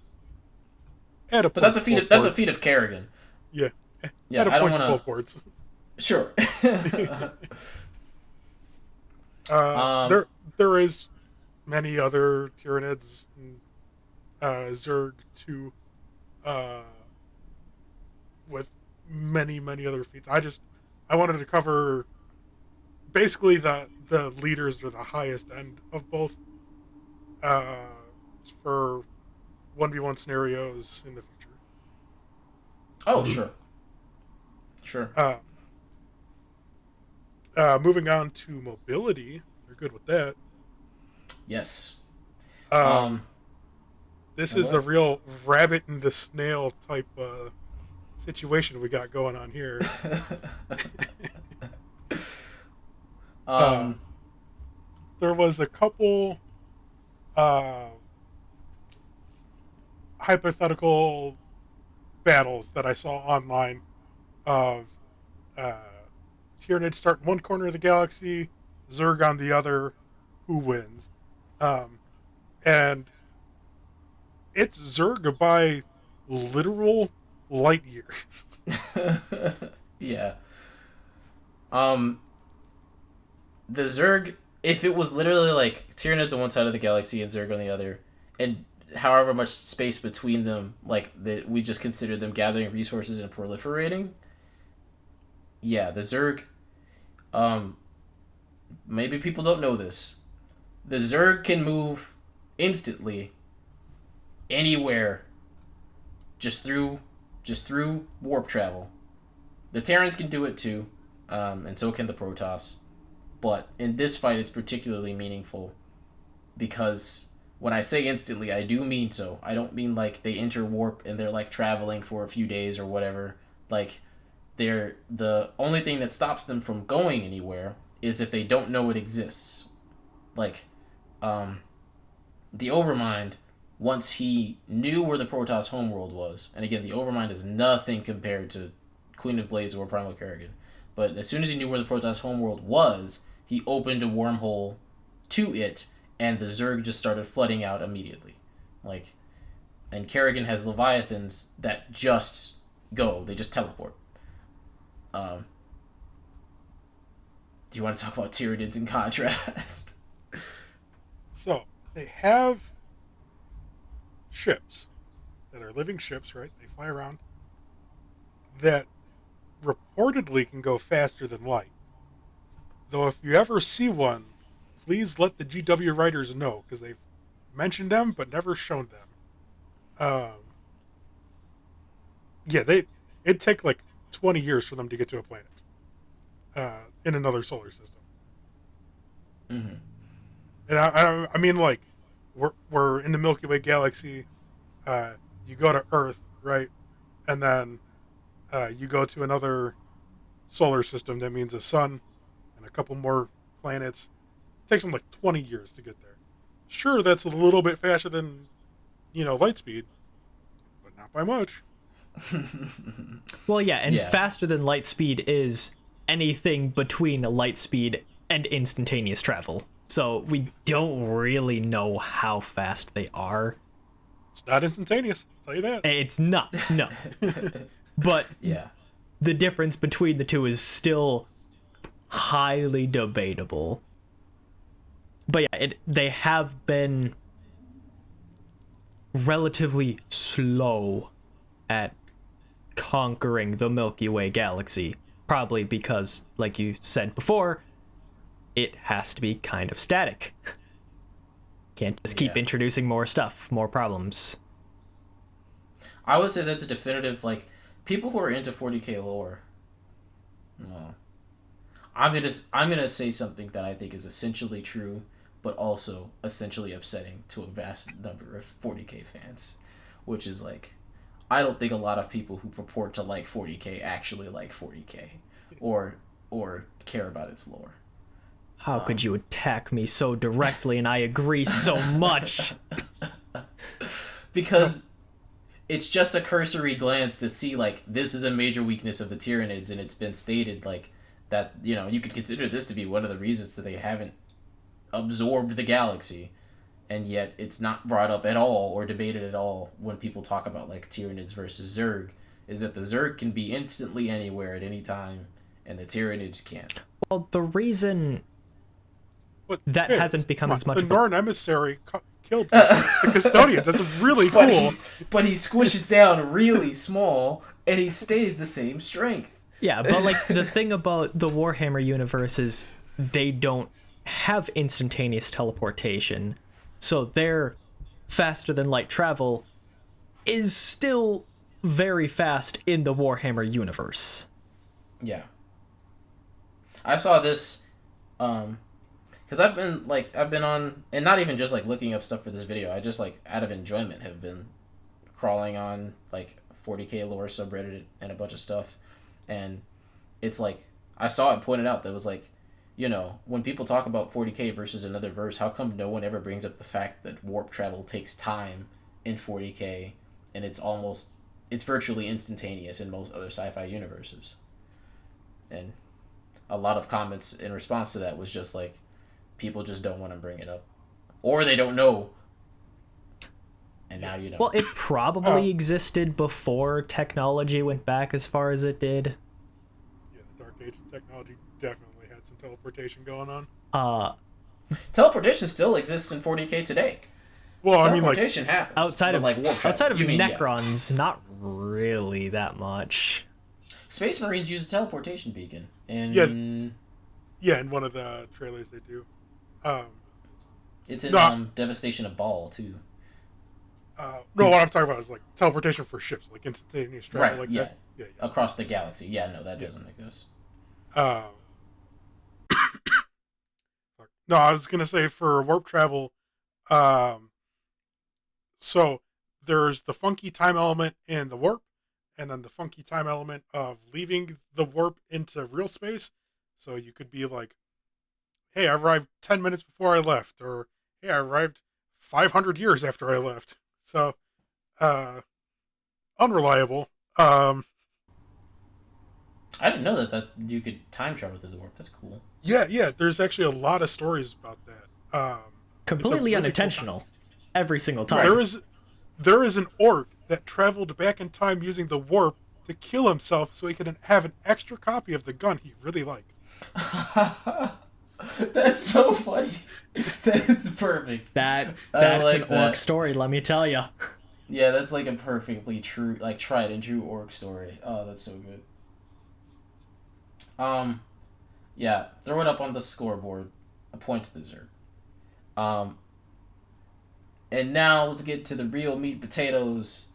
but that's a feat of Kerrigan. Yeah. Yeah, I don't want to... both boards. Sure. There is many other Tyranids, Zerg too, with many other feats. I wanted to cover basically the leaders or the highest end of both, for 1v1 scenarios in the future. Oh, sure. Moving on to mobility, you're good with that. Yes. This is a real rabbit and the snail type situation we got going on here. There was a couple hypothetical battles that I saw online of Tyranids start in one corner of the galaxy, Zerg on the other, who wins? And it's Zerg by literal light years. Yeah. The Zerg, if it was literally like Tyranids on one side of the galaxy and Zerg on the other, and however much space between them, like we just consider them gathering resources and proliferating. Yeah, the Zerg. Maybe people don't know this. The Zerg can move instantly anywhere, just through just through warp travel. The Terrans can do it too, and so can the Protoss. But in this fight, it's particularly meaningful because when I say instantly, I do mean so. I don't mean like they enter warp and they're like traveling for a few days or whatever. Like, they're the only thing that stops them from going anywhere is if they don't know it exists. Like, the Overmind, once he knew where the Protoss homeworld was, and again, the Overmind is nothing compared to Queen of Blades or Primal Kerrigan, but as soon as he knew where the Protoss homeworld was, he opened a wormhole to it, and the Zerg just started flooding out immediately. Like, and Kerrigan has Leviathans that just go, they just teleport. Do you want to talk about Tyranids in contrast? So, they have ships that are living ships, right? They fly around that reportedly can go faster than light. Though if you ever see one, please let the GW writers know, because they've mentioned them but never shown them. Yeah, it'd take like 20 years for them to get to a planet in another solar system. Mm-hmm. And I mean, like, we're in the Milky Way galaxy. You go to Earth, right? And then you go to another solar system. That means a sun and a couple more planets. It takes them like 20 years to get there. Sure, that's a little bit faster than, light speed, but not by much. Well, yeah, and faster than light speed is anything between light speed and instantaneous travel. So we don't really know how fast they are. It's not instantaneous, I'll tell you that. It's not, no. But Yeah, the difference between the two is still highly debatable. But yeah, they have been relatively slow at conquering the Milky Way galaxy. Probably because, like you said before, it has to be kind of static. Can't just keep introducing more stuff, more problems. I would say that's a definitive, like, people who are into 40k lore. No, I'm gonna say something that I think is essentially true, but also essentially upsetting to a vast number of 40k fans, which is like, I don't think a lot of people who purport to like 40k actually like 40k, or care about its lore. How could you attack me so directly and I agree so much? Because it's just a cursory glance to see, like, this is a major weakness of the Tyranids, and it's been stated, like, that, you could consider this to be one of the reasons that they haven't absorbed the galaxy, and yet it's not brought up at all or debated at all when people talk about, like, Tyranids versus Zerg, is that the Zerg can be instantly anywhere at any time, and the Tyranids can't. Well, the reason that hasn't become as much the of a... Norn emissary killed the custodians. That's really cool. But he squishes down really small, and he stays the same strength. Yeah, but, like, the thing about the Warhammer universe is they don't have instantaneous teleportation, so their faster than light travel is still very fast in the Warhammer universe. Yeah. I saw this, because I've been on, and not even just, like, looking up stuff for this video, I just, like, out of enjoyment have been crawling on, like, 40k lore subreddit and a bunch of stuff, and it's like, I saw it pointed out that it was like, when people talk about 40k versus another verse, how come no one ever brings up the fact that warp travel takes time in 40k, and it's virtually instantaneous in most other sci-fi universes? And a lot of comments in response to that was just like, people just don't want to bring it up, or they don't know, and now you know. Well, it probably existed before technology went back as far as it did. Yeah, the Dark Age technology definitely had some teleportation going on. Teleportation still exists in 40k today. Well, I mean, like, teleportation happens outside of like warp travel. outside of You mean, Necrons, not really that much. Space Marines use a teleportation beacon, and yeah, in one of the trailers they do. it's in Devastation of Baal too. No, what I'm talking about is like teleportation for ships, like instantaneous travel, Right, like yeah. that. Yeah, Across the galaxy. Yeah, no, that yeah. doesn't exist. Yeah. No, I was gonna say for warp travel, um, so there's the funky time element in the warp, and then the funky time element of leaving the warp into real space. So you could be like, "Hey, I arrived 10 minutes before I left," or "Hey, I arrived 500 years after I left." So, uh, unreliable. Um, I didn't know that you could time travel through the warp. That's cool. yeah. There's actually a lot of stories about that. It's a Completely really cool concept. unintentional every single Right. There time. is there is an orc that traveled back in time using the warp to kill himself so he could have an extra copy of the gun he really liked. That's so funny. That's perfect. I That's an like orc that. story, let me tell you. Yeah, that's like a perfectly true, like tried and true orc story. Oh, that's so good. Um, yeah, throw it up on the scoreboard. A point to the Zerg. Um, and now let's get to the real meat and potatoes.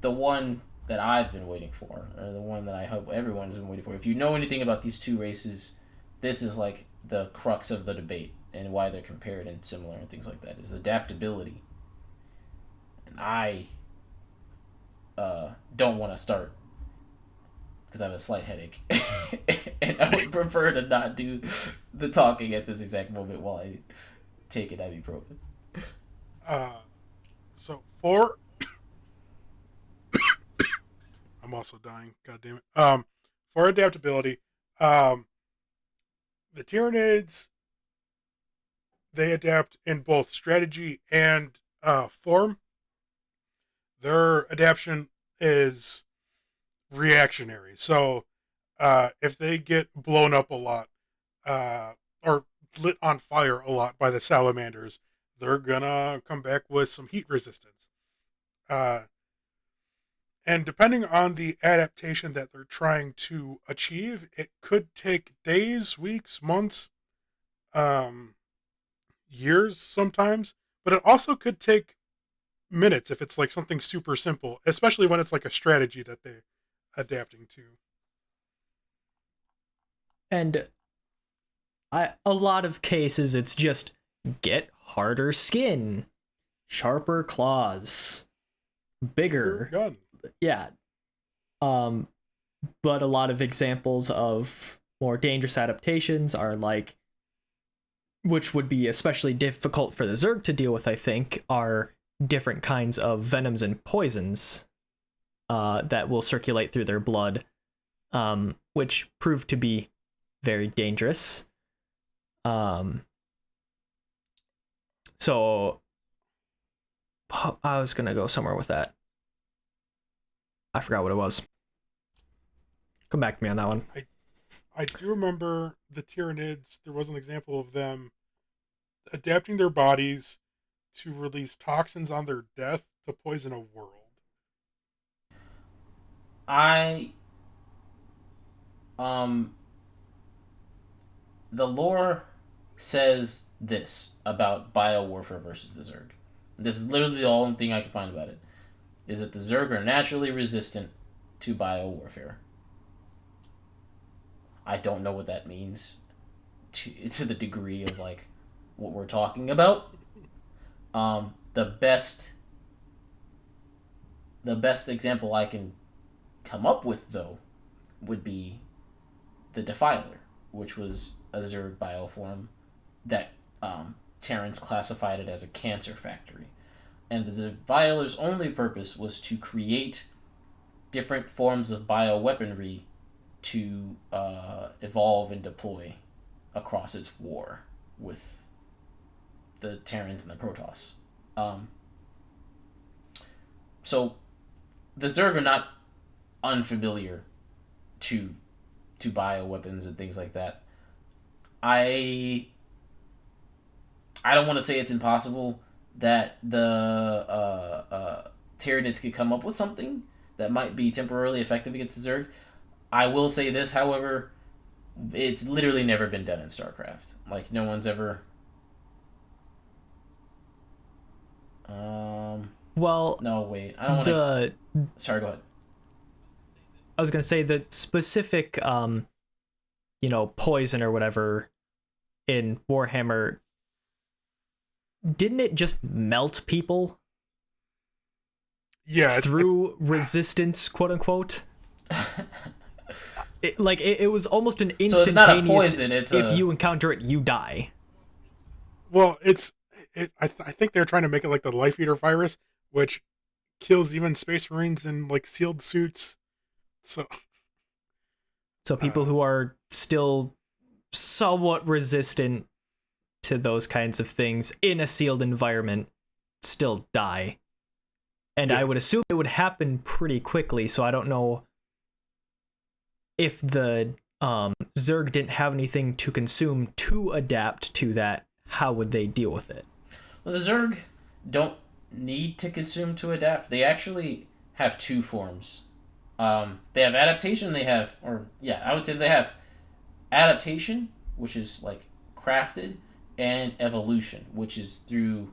The one that I've been waiting for, or the one that I hope everyone's been waiting for. If you know anything about these two races, this is like the crux of the debate and why they're compared and similar and things like that. Is adaptability. And I don't want to start because I have a slight headache, and I would prefer to not do the talking at this exact moment while I take an ibuprofen. Uh, so for I'm also dying. God damn it. For adaptability, um, the Tyranids they adapt in both strategy and form. Their adaptation is reactionary. So if they get blown up a lot or lit on fire a lot by the salamanders, they're gonna come back with some heat resistance. Uh, and depending on the adaptation that they're trying to achieve, it could take days, weeks, months, um, years sometimes, but it also could take minutes if it's like something super simple, especially when it's like a strategy that they're adapting to. And a lot of cases it's just get harder skin, sharper claws, Bigger bigger. gun. Yeah. Um but a lot of examples of more dangerous adaptations are like, which would be especially difficult for the Zerg to deal with, I think, are different kinds of venoms and poisons that will circulate through their blood, which prove to be very dangerous. So I was gonna go somewhere with that. I forgot what it was. Come back to me on that one. I do remember the Tyranids. There was an example of them adapting their bodies to release toxins on their death to poison a world. I the lore says this about biowarfare versus the Zerg. This is literally the only thing I can find about it. Is that the Zerg are naturally resistant to biowarfare. I don't know what that means to the degree of like what we're talking about. The best example I can come up with though would be the Defiler, which was a Zerg bioform that Terrans classified it as a cancer factory. And the Defiler's only purpose was to create different forms of bioweaponry to evolve and deploy across its war with the Terrans and the Protoss. Um, so the Zerg are not unfamiliar to bioweapons and things like that. I don't want to say it's impossible that the Tyranids could come up with something that might be temporarily effective against the Zerg. I will say this, however, it's literally never been done in StarCraft. Like no one's ever. Well, No, wait. I don't want to. Sorry, go ahead. I was gonna say the specific, poison or whatever in Warhammer. Didn't it just melt people? Yeah. Through resistance, quote unquote. It was almost an instantaneous. So it's not a poison. If you encounter it, you die. Well, I think they're trying to make it like the Life Eater virus, which kills even Space Marines in like sealed suits. So people who are still somewhat resistant to those kinds of things in a sealed environment still die. And I would assume it would happen pretty quickly, so I don't know if the Zerg didn't have anything to consume to adapt to that. How would they deal with it? Well, the Zerg don't need to consume to adapt. They actually have two forms. They have adaptation. I would say they have adaptation, which is like crafted, and evolution, which is through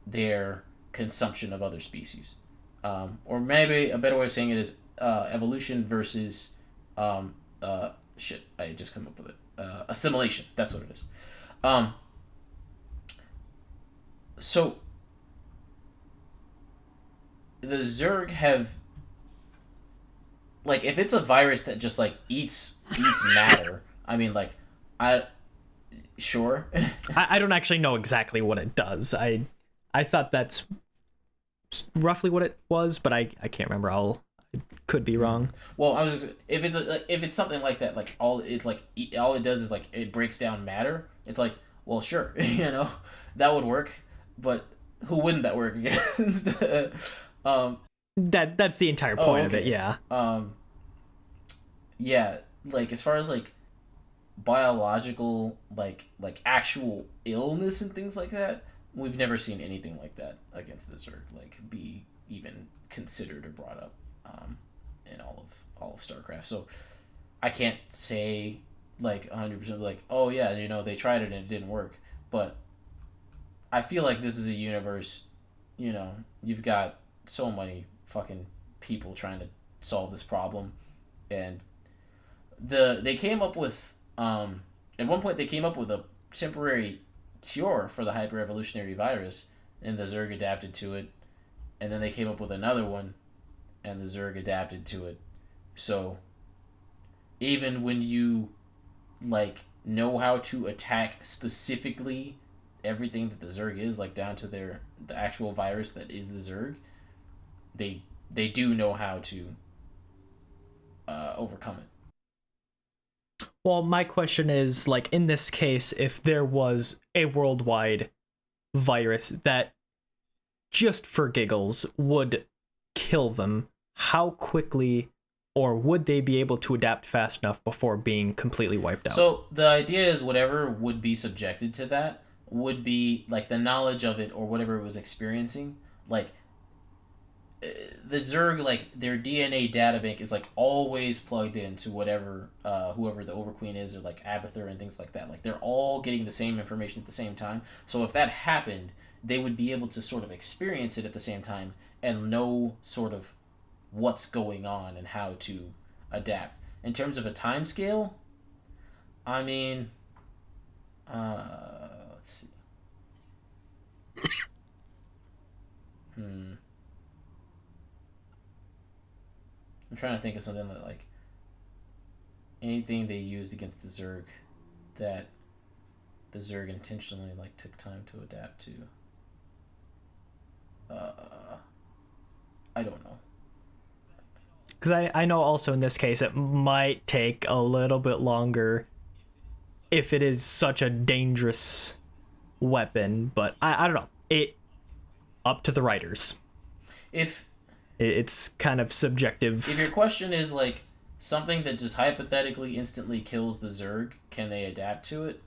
their consumption of other species. Or maybe a better way of saying it is evolution versus I just come up with it. Assimilation. That's what it is. So the Zerg have, like, if it's a virus that just like eats matter. I mean, like, sure. I don't actually know exactly what it does. I thought that's roughly what it was, but I can't remember. I could be wrong. Well, I was just, if it's something like that, like all it does is like it breaks down matter. It's like, well, sure, that would work, but who wouldn't that work against? That's the entire point of it. Yeah. Yeah, like as far as like biological, like actual illness and things like that, we've never seen anything like that against the Zerg, like be even considered or brought up in all of StarCraft. So I can't say like 100% like, oh yeah, they tried it and it didn't work. But I feel like this is a universe, you've got so many fucking people trying to solve this problem, and they came up with at one point they came up with a temporary cure for the hyper-evolutionary virus, and the Zerg adapted to it, and then they came up with another one, and the Zerg adapted to it. So even when you like know how to attack specifically everything that the Zerg is, like down to the actual virus that is the Zerg, they do know how to overcome it. Well, my question is, like, in this case, if there was a worldwide virus that just for giggles would kill them, how quickly or would they be able to adapt fast enough before being completely wiped out? So the idea is whatever would be subjected to that would be like the knowledge of it or whatever it was experiencing. Like the Zerg, like their DNA databank is like always plugged into whatever whoever the Overqueen is, or like Abathur and things like that. Like they're all getting the same information at the same time. So if that happened, they would be able to sort of experience it at the same time and know sort of what's going on and how to adapt. In terms of a time scale, I mean, let's see. I'm trying to think of something that, like, anything they used against the Zerg that the Zerg intentionally, like, took time to adapt to. I don't know. Because I know also in this case it might take a little bit longer if it is such a dangerous weapon, but I don't know. It up to the writers. It's kind of subjective. If your question is like something that just hypothetically instantly kills the Zerg, can they adapt to it?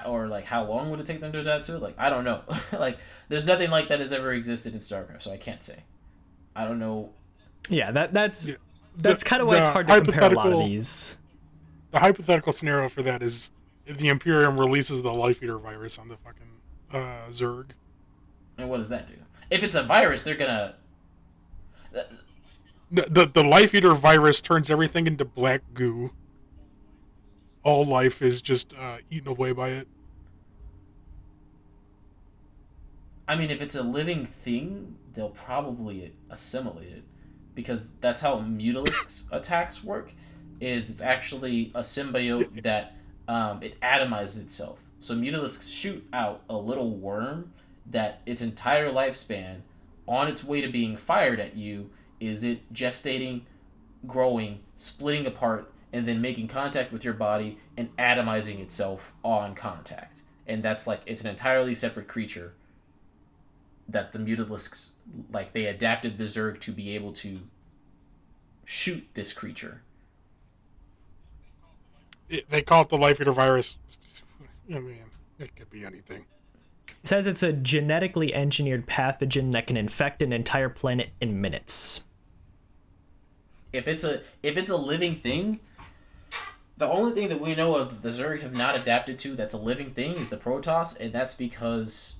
Or like how long would it take them to adapt to it? Like, I don't know. Like, there's nothing like that has ever existed in StarCraft, so I can't say. I don't know. Yeah, that's kind of why it's hard to compare a lot of these. The hypothetical scenario for that is if the Imperium releases the Life Eater virus on the fucking Zerg. And what does that do? if it's a virus, they're gonna. The Life Eater virus turns everything into black goo. All life is just eaten away by it. I mean, if it's a living thing, they'll probably assimilate it, because that's how Mutalisk's attacks work. Is it's actually a symbiote that it atomizes itself. So Mutalisks shoot out a little worm that its entire lifespan, on its way to being fired at you, is it gestating, growing, splitting apart, and then making contact with your body and atomizing itself on contact. And that's like, it's an entirely separate creature that the Mutalisks, like, they adapted the Zerg to be able to shoot this creature. They call it the Life Eater virus. I mean, it could be anything. It says it's a genetically engineered pathogen that can infect an entire planet in minutes. If it's a living thing, the only thing that we know of the Zerg have not adapted to that's a living thing is the Protoss, and that's because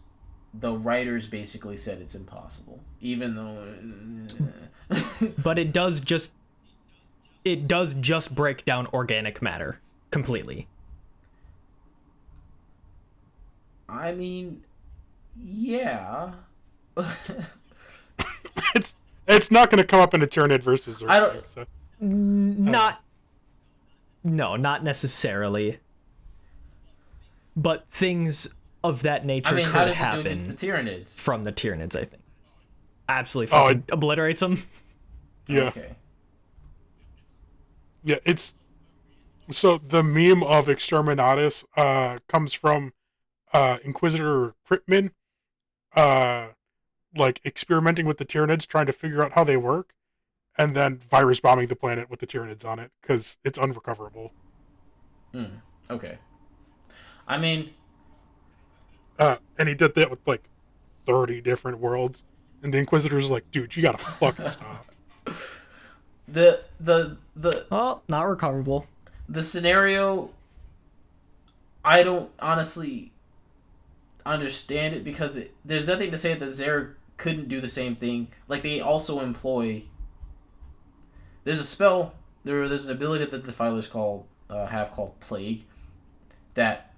the writers basically said it's impossible. Even though But it does just break down organic matter completely. I mean, yeah. It's not going to come up in a Tyranid versus Zerg. I don't. So. Not necessarily. But things of that nature I mean, could how does happen it do against the Tyranids? from the Tyranids, I think. Absolutely fucking obliterates them. Yeah. Okay. Yeah, it's... So the meme of Exterminatus comes from Inquisitor Critman, like, experimenting with the Tyranids, trying to figure out how they work, and then virus bombing the planet with the Tyranids on it, because it's unrecoverable. Okay. I mean... and he did that with, like, 30 different worlds, and the Inquisitor's like, dude, you gotta fucking stop. Well, not recoverable. The scenario, I don't honestly understand it, because there's nothing to say that Zerg couldn't do the same thing. Like, they also employ... There's a spell, there's an ability that the Defilers have called Plague, that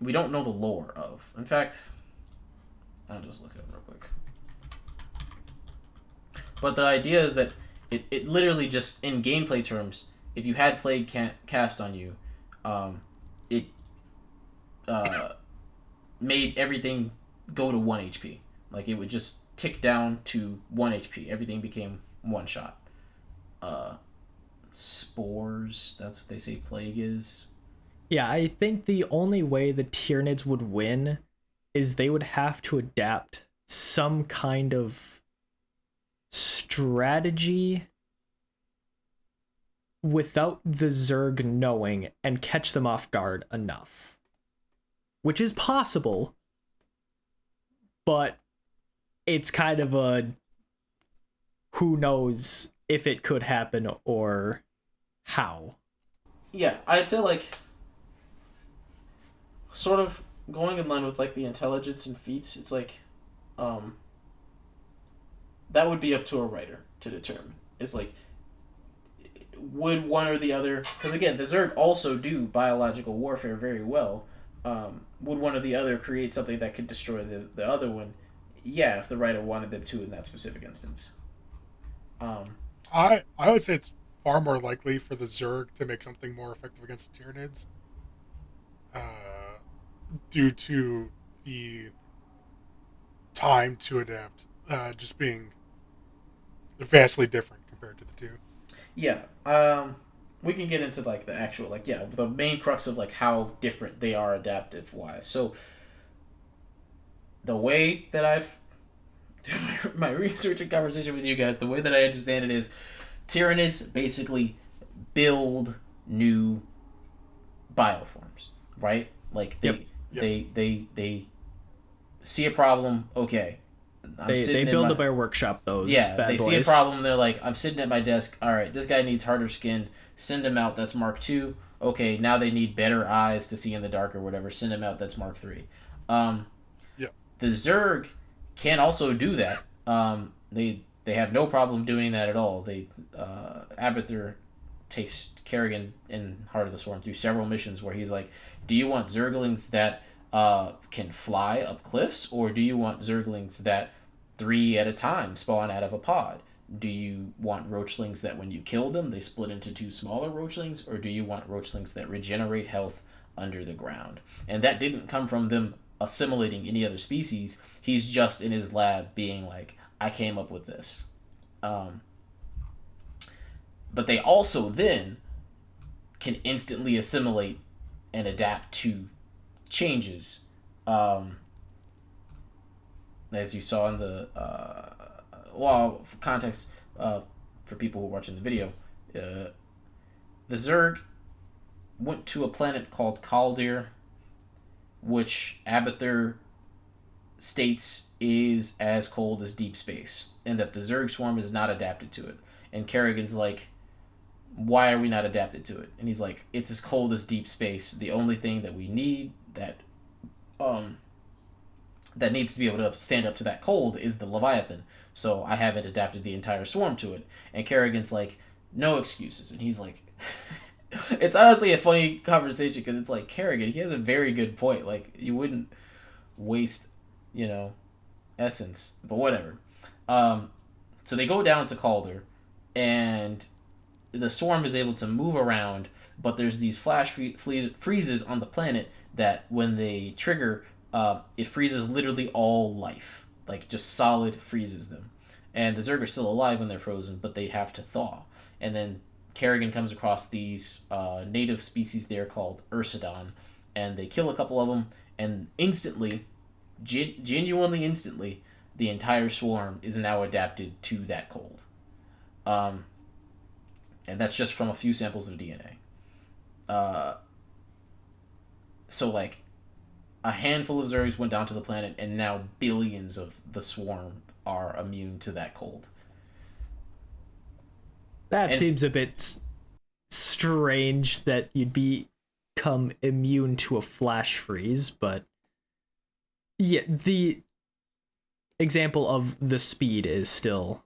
we don't know the lore of. In fact, I'll just look it up real quick. But the idea is that it literally just, in gameplay terms, if you had Plague cast on you, it made everything go to 1 HP. Like, it would just tick down to 1 HP. Everything became one shot. Spores, that's what they say Plague is. Yeah, I think the only way the Tyranids would win is they would have to adapt some kind of strategy without the Zerg knowing and catch them off guard enough. Which is possible, but it's kind of a who knows if it could happen or how. Yeah, I'd say, like, sort of going in line with, like, the intelligence and feats, it's like, that would be up to a writer to determine. It's like, would one or the other, because again, the Zerg also do biological warfare very well. Would one or the other create something that could destroy the other one? Yeah, if the writer wanted them to in that specific instance. I would say it's far more likely for the Zerg to make something more effective against the Tyranids, due to the time to adapt just being vastly different compared to the two. Yeah, we can get into, like, the actual, like, yeah, the main crux of, like, how different they are adaptive wise. So the way that I've through my research and conversation with you guys, the way that I understand it is Tyranids basically build new bioforms, right? Like, they see a problem, okay. They build a bear workshop those. Yeah, bad they boys. see a problem, they're like, I'm sitting at my desk, alright, this guy needs harder skin, send him out, that's Mark II. Okay, now they need better eyes to see in the dark or whatever, send him out, that's Mark III. The Zerg can also do that, They have no problem doing that at all. Abathur takes Kerrigan in Heart of the Swarm through several missions where he's like, do you want Zerglings that can fly up cliffs, or do you want Zerglings that 3 at a time spawn out of a pod? Do you want Roachlings that when you kill them they split into 2 smaller Roachlings, or do you want Roachlings that regenerate health under the ground? And that didn't come from them assimilating any other species. He's just in his lab being like, I came up with this. But they also then can instantly assimilate and adapt to changes. As you saw in the for context, for people who are watching the video, the Zerg went to a planet called Kaldir, which Abathur states is as cold as deep space, and that the Zerg swarm is not adapted to it. And Kerrigan's like, why are we not adapted to it? And he's like, it's as cold as deep space. The only thing that we need that needs to be able to stand up to that cold is the Leviathan. So I haven't adapted the entire swarm to it. And Kerrigan's like, no excuses. And he's like, it's honestly a funny conversation because it's like, Kerrigan, he has a very good point. Like, you wouldn't waste, essence, but whatever. So they go down to Calder, and the swarm is able to move around, but there's these flash freezes on the planet that when they trigger, it freezes literally all life. Like, just solid freezes them. And the Zerg are still alive when they're frozen, but they have to thaw. And then Kerrigan comes across these native species there called Ursidon, and they kill a couple of them, and instantly, genuinely instantly, the entire swarm is now adapted to that cold. And that's just from a few samples of DNA. So, like, a handful of Zergs went down to the planet, and now billions of the swarm are immune to that cold. That seems a bit strange that you'd become immune to a flash freeze, but yeah, the example of the speed is still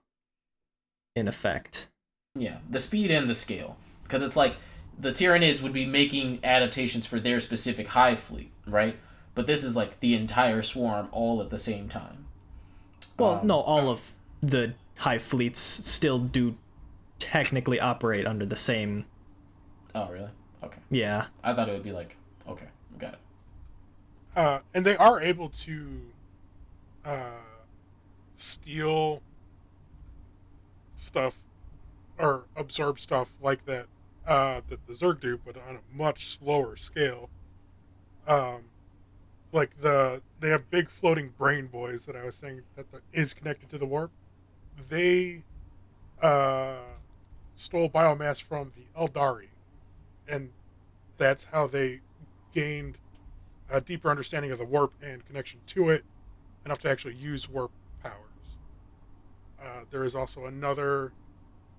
in effect. Yeah, the speed and the scale. Because it's like, the Tyranids would be making adaptations for their specific hive fleet, right? But this is like the entire swarm all at the same time. Well, no, all of the hive fleets still do technically operate under the same... Oh, really? Okay. Yeah. I thought it would be like, okay, got it. And they are able to steal stuff or absorb stuff like that that the Zerg do, but on a much slower scale. Like they have big floating brain boys that I was saying that is connected to the warp. They stole biomass from the Eldari, and that's how they gained a deeper understanding of the warp and connection to it, enough to actually use warp powers. There is also another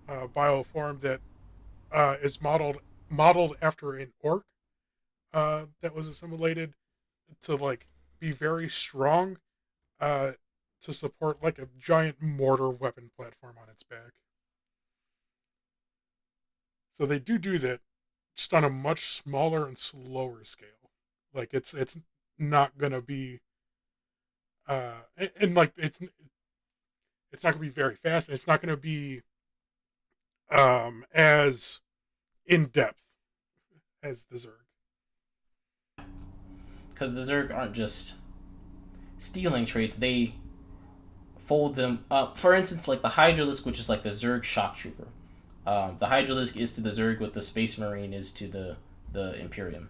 bioform that is modeled after an orc that was assimilated to like be very strong to support like a giant mortar weapon platform on its back. So they do that, just on a much smaller and slower scale. Like it's not gonna be and like it's not gonna be very fast. It's not gonna be as in depth as the Zerg. Because the Zerg aren't just stealing traits, they fold them up. For instance, like the Hydralisk, which is like the Zerg shock trooper. The Hydralisk is to the Zerg what the Space Marine is to the Imperium.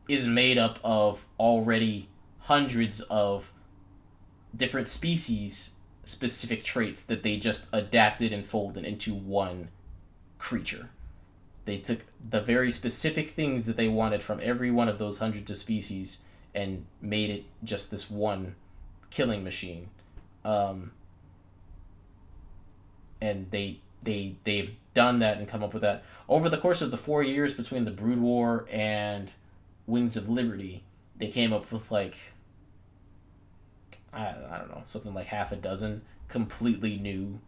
Is made up of already hundreds of different species specific traits that they just adapted and folded into one creature. They took the very specific things that they wanted from every one of those hundreds of species and made it just this one killing machine. And they've done that and come up with that. Over the course of the 4 years between the Brood War and Wings of Liberty, they came up with like I don't know, something like half a dozen completely new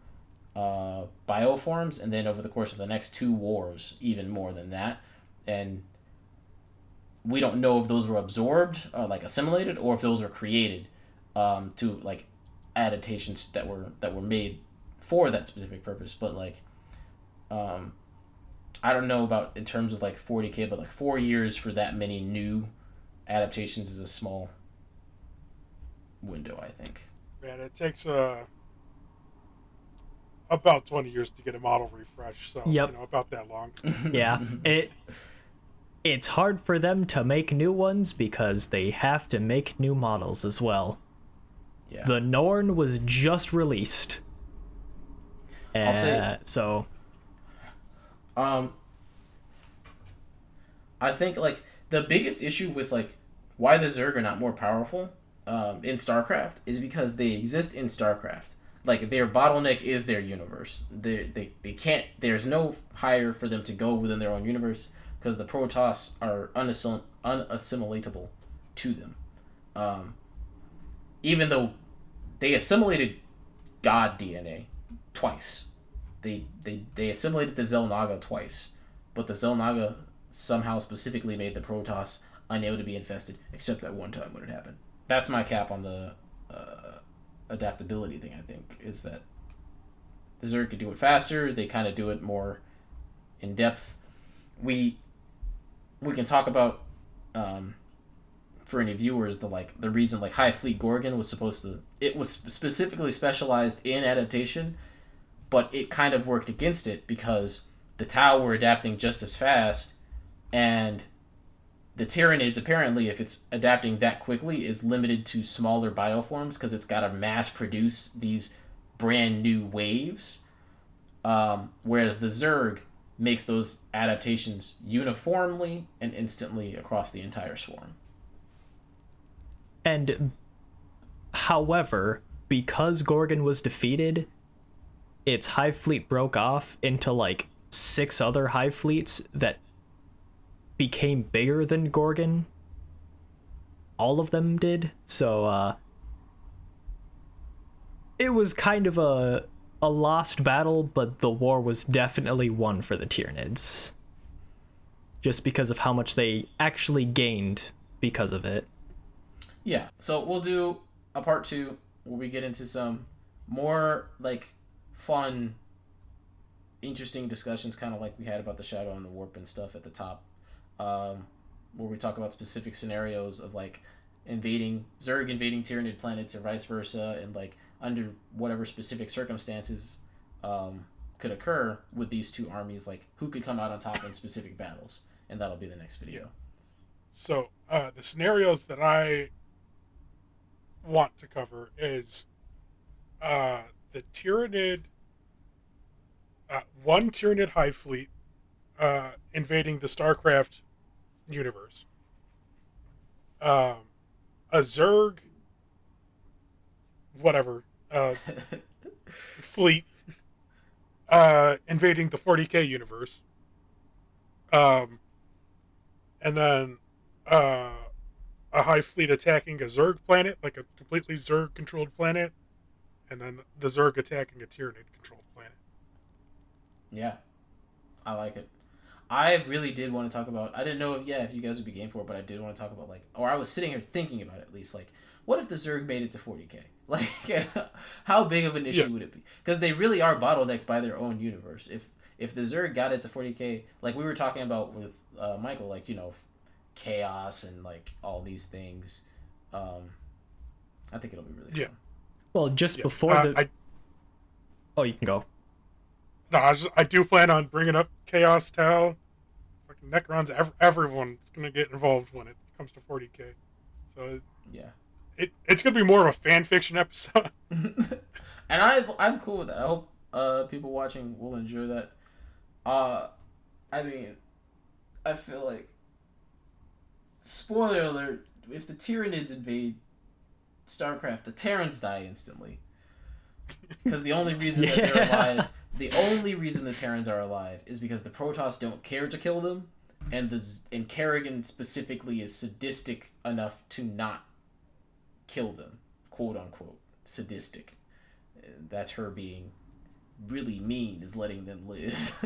bioforms, and then over the course of the next 2 wars, even more than that. And we don't know if those were absorbed or like assimilated, or if those were created to like adaptations that were made for that specific purpose. But like, I don't know about in terms of like 40K, but like 4 years for that many new adaptations is a small window, I think. Man, it takes about 20 years to get a model refresh, so Yep. about that long. Yeah. It's hard for them to make new ones because they have to make new models as well. Yeah. The Norn was just released. I'll say So I think like the biggest issue with like why the Zerg are not more powerful in StarCraft is because they exist in StarCraft. Like their bottleneck is their universe. They can't. There's no higher for them to go within their own universe because the Protoss are unassimilatable to them. Even though they assimilated God DNA twice, they assimilated the Xel'Naga twice, but the Xel'Naga somehow specifically made the Protoss unable to be infested, except that one time when it happened. That's my cap on the adaptability thing. I think is that the Zerg could do it faster. They kind of do it more in depth. We can talk about for any viewers the reason like High Fleet Gorgon was specifically specialized in adaptation, but it kind of worked against it because the Tau were adapting just as fast, and the Tyranids, apparently, if it's adapting that quickly, is limited to smaller bioforms because it's got to mass produce these brand new waves. Whereas the Zerg makes those adaptations uniformly and instantly across the entire swarm. And however, because Gorgon was defeated, its hive fleet broke off into like 6 other hive fleets that became bigger than Gorgon. All of them did. So it was kind of a lost battle, but the war was definitely won for the Tyranids. Just because of how much they actually gained because of it. Yeah, so we'll do a part 2 where we get into some more like fun, interesting discussions, kind of like we had about the Shadow and the Warp and stuff at the top, where we talk about specific scenarios of like Zerg invading Tyranid planets or vice versa, and like under whatever specific circumstances could occur with these two armies, like who could come out on top in specific battles, and that'll be the next video. Yeah. So the scenarios that I want to cover is the Tyranid, one Tyranid hive fleet invading the StarCraft universe, a Zerg, whatever, fleet invading the 40K universe, and then a hive fleet attacking a Zerg planet, like a completely Zerg controlled planet, and then the Zerg attacking a Tyranid controlled planet. Yeah, I like it. I really did want to talk about. I didn't know if you guys would be game for it, but I did want to talk about or I was sitting here thinking about it, at least what if the Zerg made it to 40K? Like, how big of an issue would it be? Because they really are bottlenecked by their own universe. If the Zerg got it to 40K, like we were talking about with Michael, chaos and all these things, I think it'll be really fun. Well, just before oh, you can go. No, I do plan on bringing up Chaos Tau. Fucking Necrons, everyone's going to get involved when it comes to 40K. So yeah, it's going to be more of a fan fiction episode. And I'm cool with that. I hope people watching will enjoy that. I mean, I feel like, spoiler alert, if the Tyranids invade StarCraft, the Terrans die instantly. Because the only reason that they're alive, the only reason the Terrans are alive is because the Protoss don't care to kill them, and Kerrigan specifically is sadistic enough to not kill them. quote unquote sadistic. That's her being really mean, is letting them live.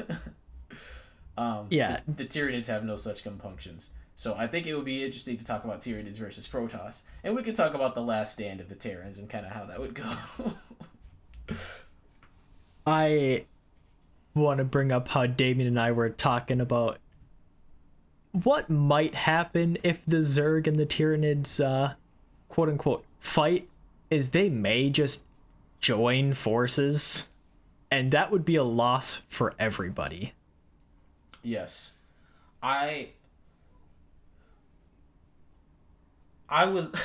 Yeah. The Tyranids have no such compunctions. So I think it would be interesting to talk about Tyranids versus Protoss. And we could talk about the last stand of the Terrans and kind of how that would go. I want to bring up how Damien and I were talking about what might happen if the Zerg and the Tyranids, quote unquote, fight, is they may just join forces, and that would be a loss for everybody. Yes. I would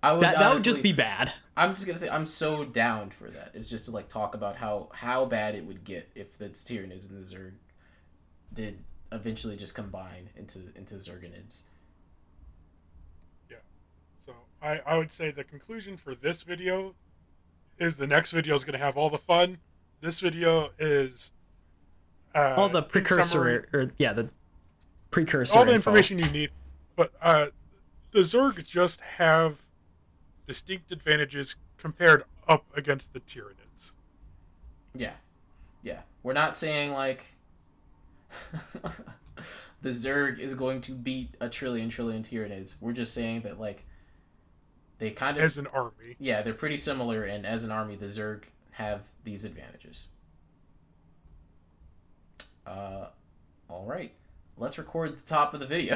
I would That honestly, would just be bad. I'm just gonna say I'm so down for that. It's just to like talk about how bad it would get if the Tyranids and the Zerg did eventually just combine into Zerganids. Yeah. So I would say the conclusion for this video is the next video is going to have all the fun. This video is All the precursor, the precursor all the info. information you need. But the Zerg just have distinct advantages compared up against the Tyranids. Yeah. We're not saying like the Zerg is going to beat a trillion Tyranids. We're just saying that like they kind of as an army. Yeah, they're pretty similar, and as an army, the Zerg have these advantages. All right, let's record the top of the video.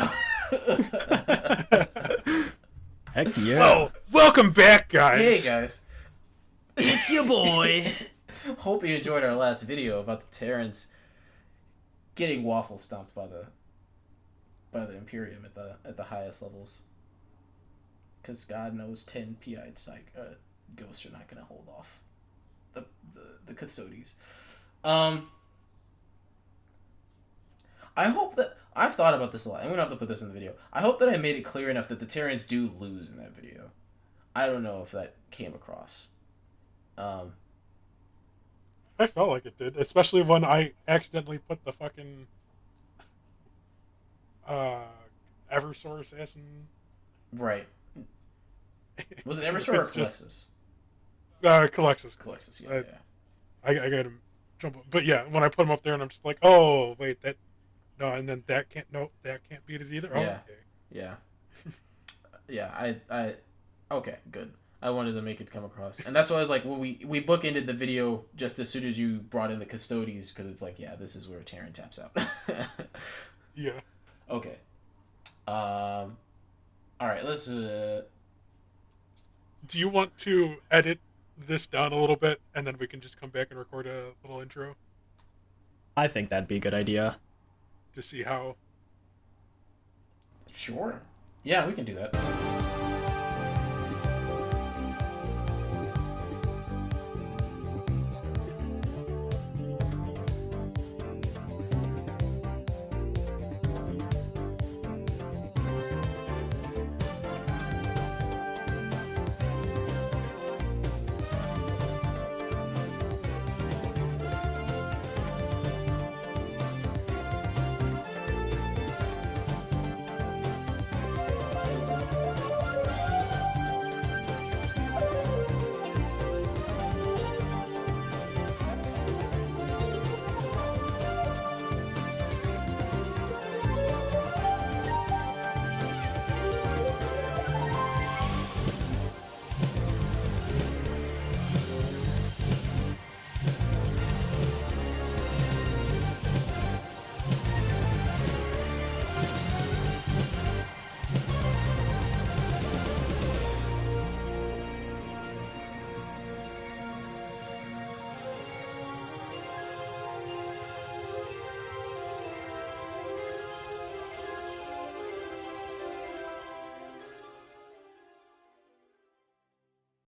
Heck yeah. Oh, welcome back, guys. Hey guys, It's your boy. hope you enjoyed our last video about the Terrans getting waffle stomped by the Imperium at the highest levels. Because God knows 10 PI ghosts are not going to hold off the custodies. I hope that I've thought about this a lot. I'm gonna have to put this in the video. I hope that I made it clear enough that the Terrans do lose in that video. I don't know if that came across. I felt like it did, especially when I accidentally put the fucking Eversor assassin. Right. Was it Eversor or Calexis? Calexis. Calexis, yeah. I got him jump, but yeah, when I put him up there, and I'm just like, oh wait, that no, and then that can't beat it either. Oh, Yeah. okay. Yeah. Yeah. I. Okay. Good. I wanted to make it come across, and that's why I was like, well, we bookended the video just as soon as you brought in the custodies, because it's like, yeah, this is where Terran taps out. Yeah. Okay. All right. Let's. Do you want to edit this down a little bit, and then we can just come back and record a little intro I think that'd be a good idea. to see how? Sure. Yeah, we can do that.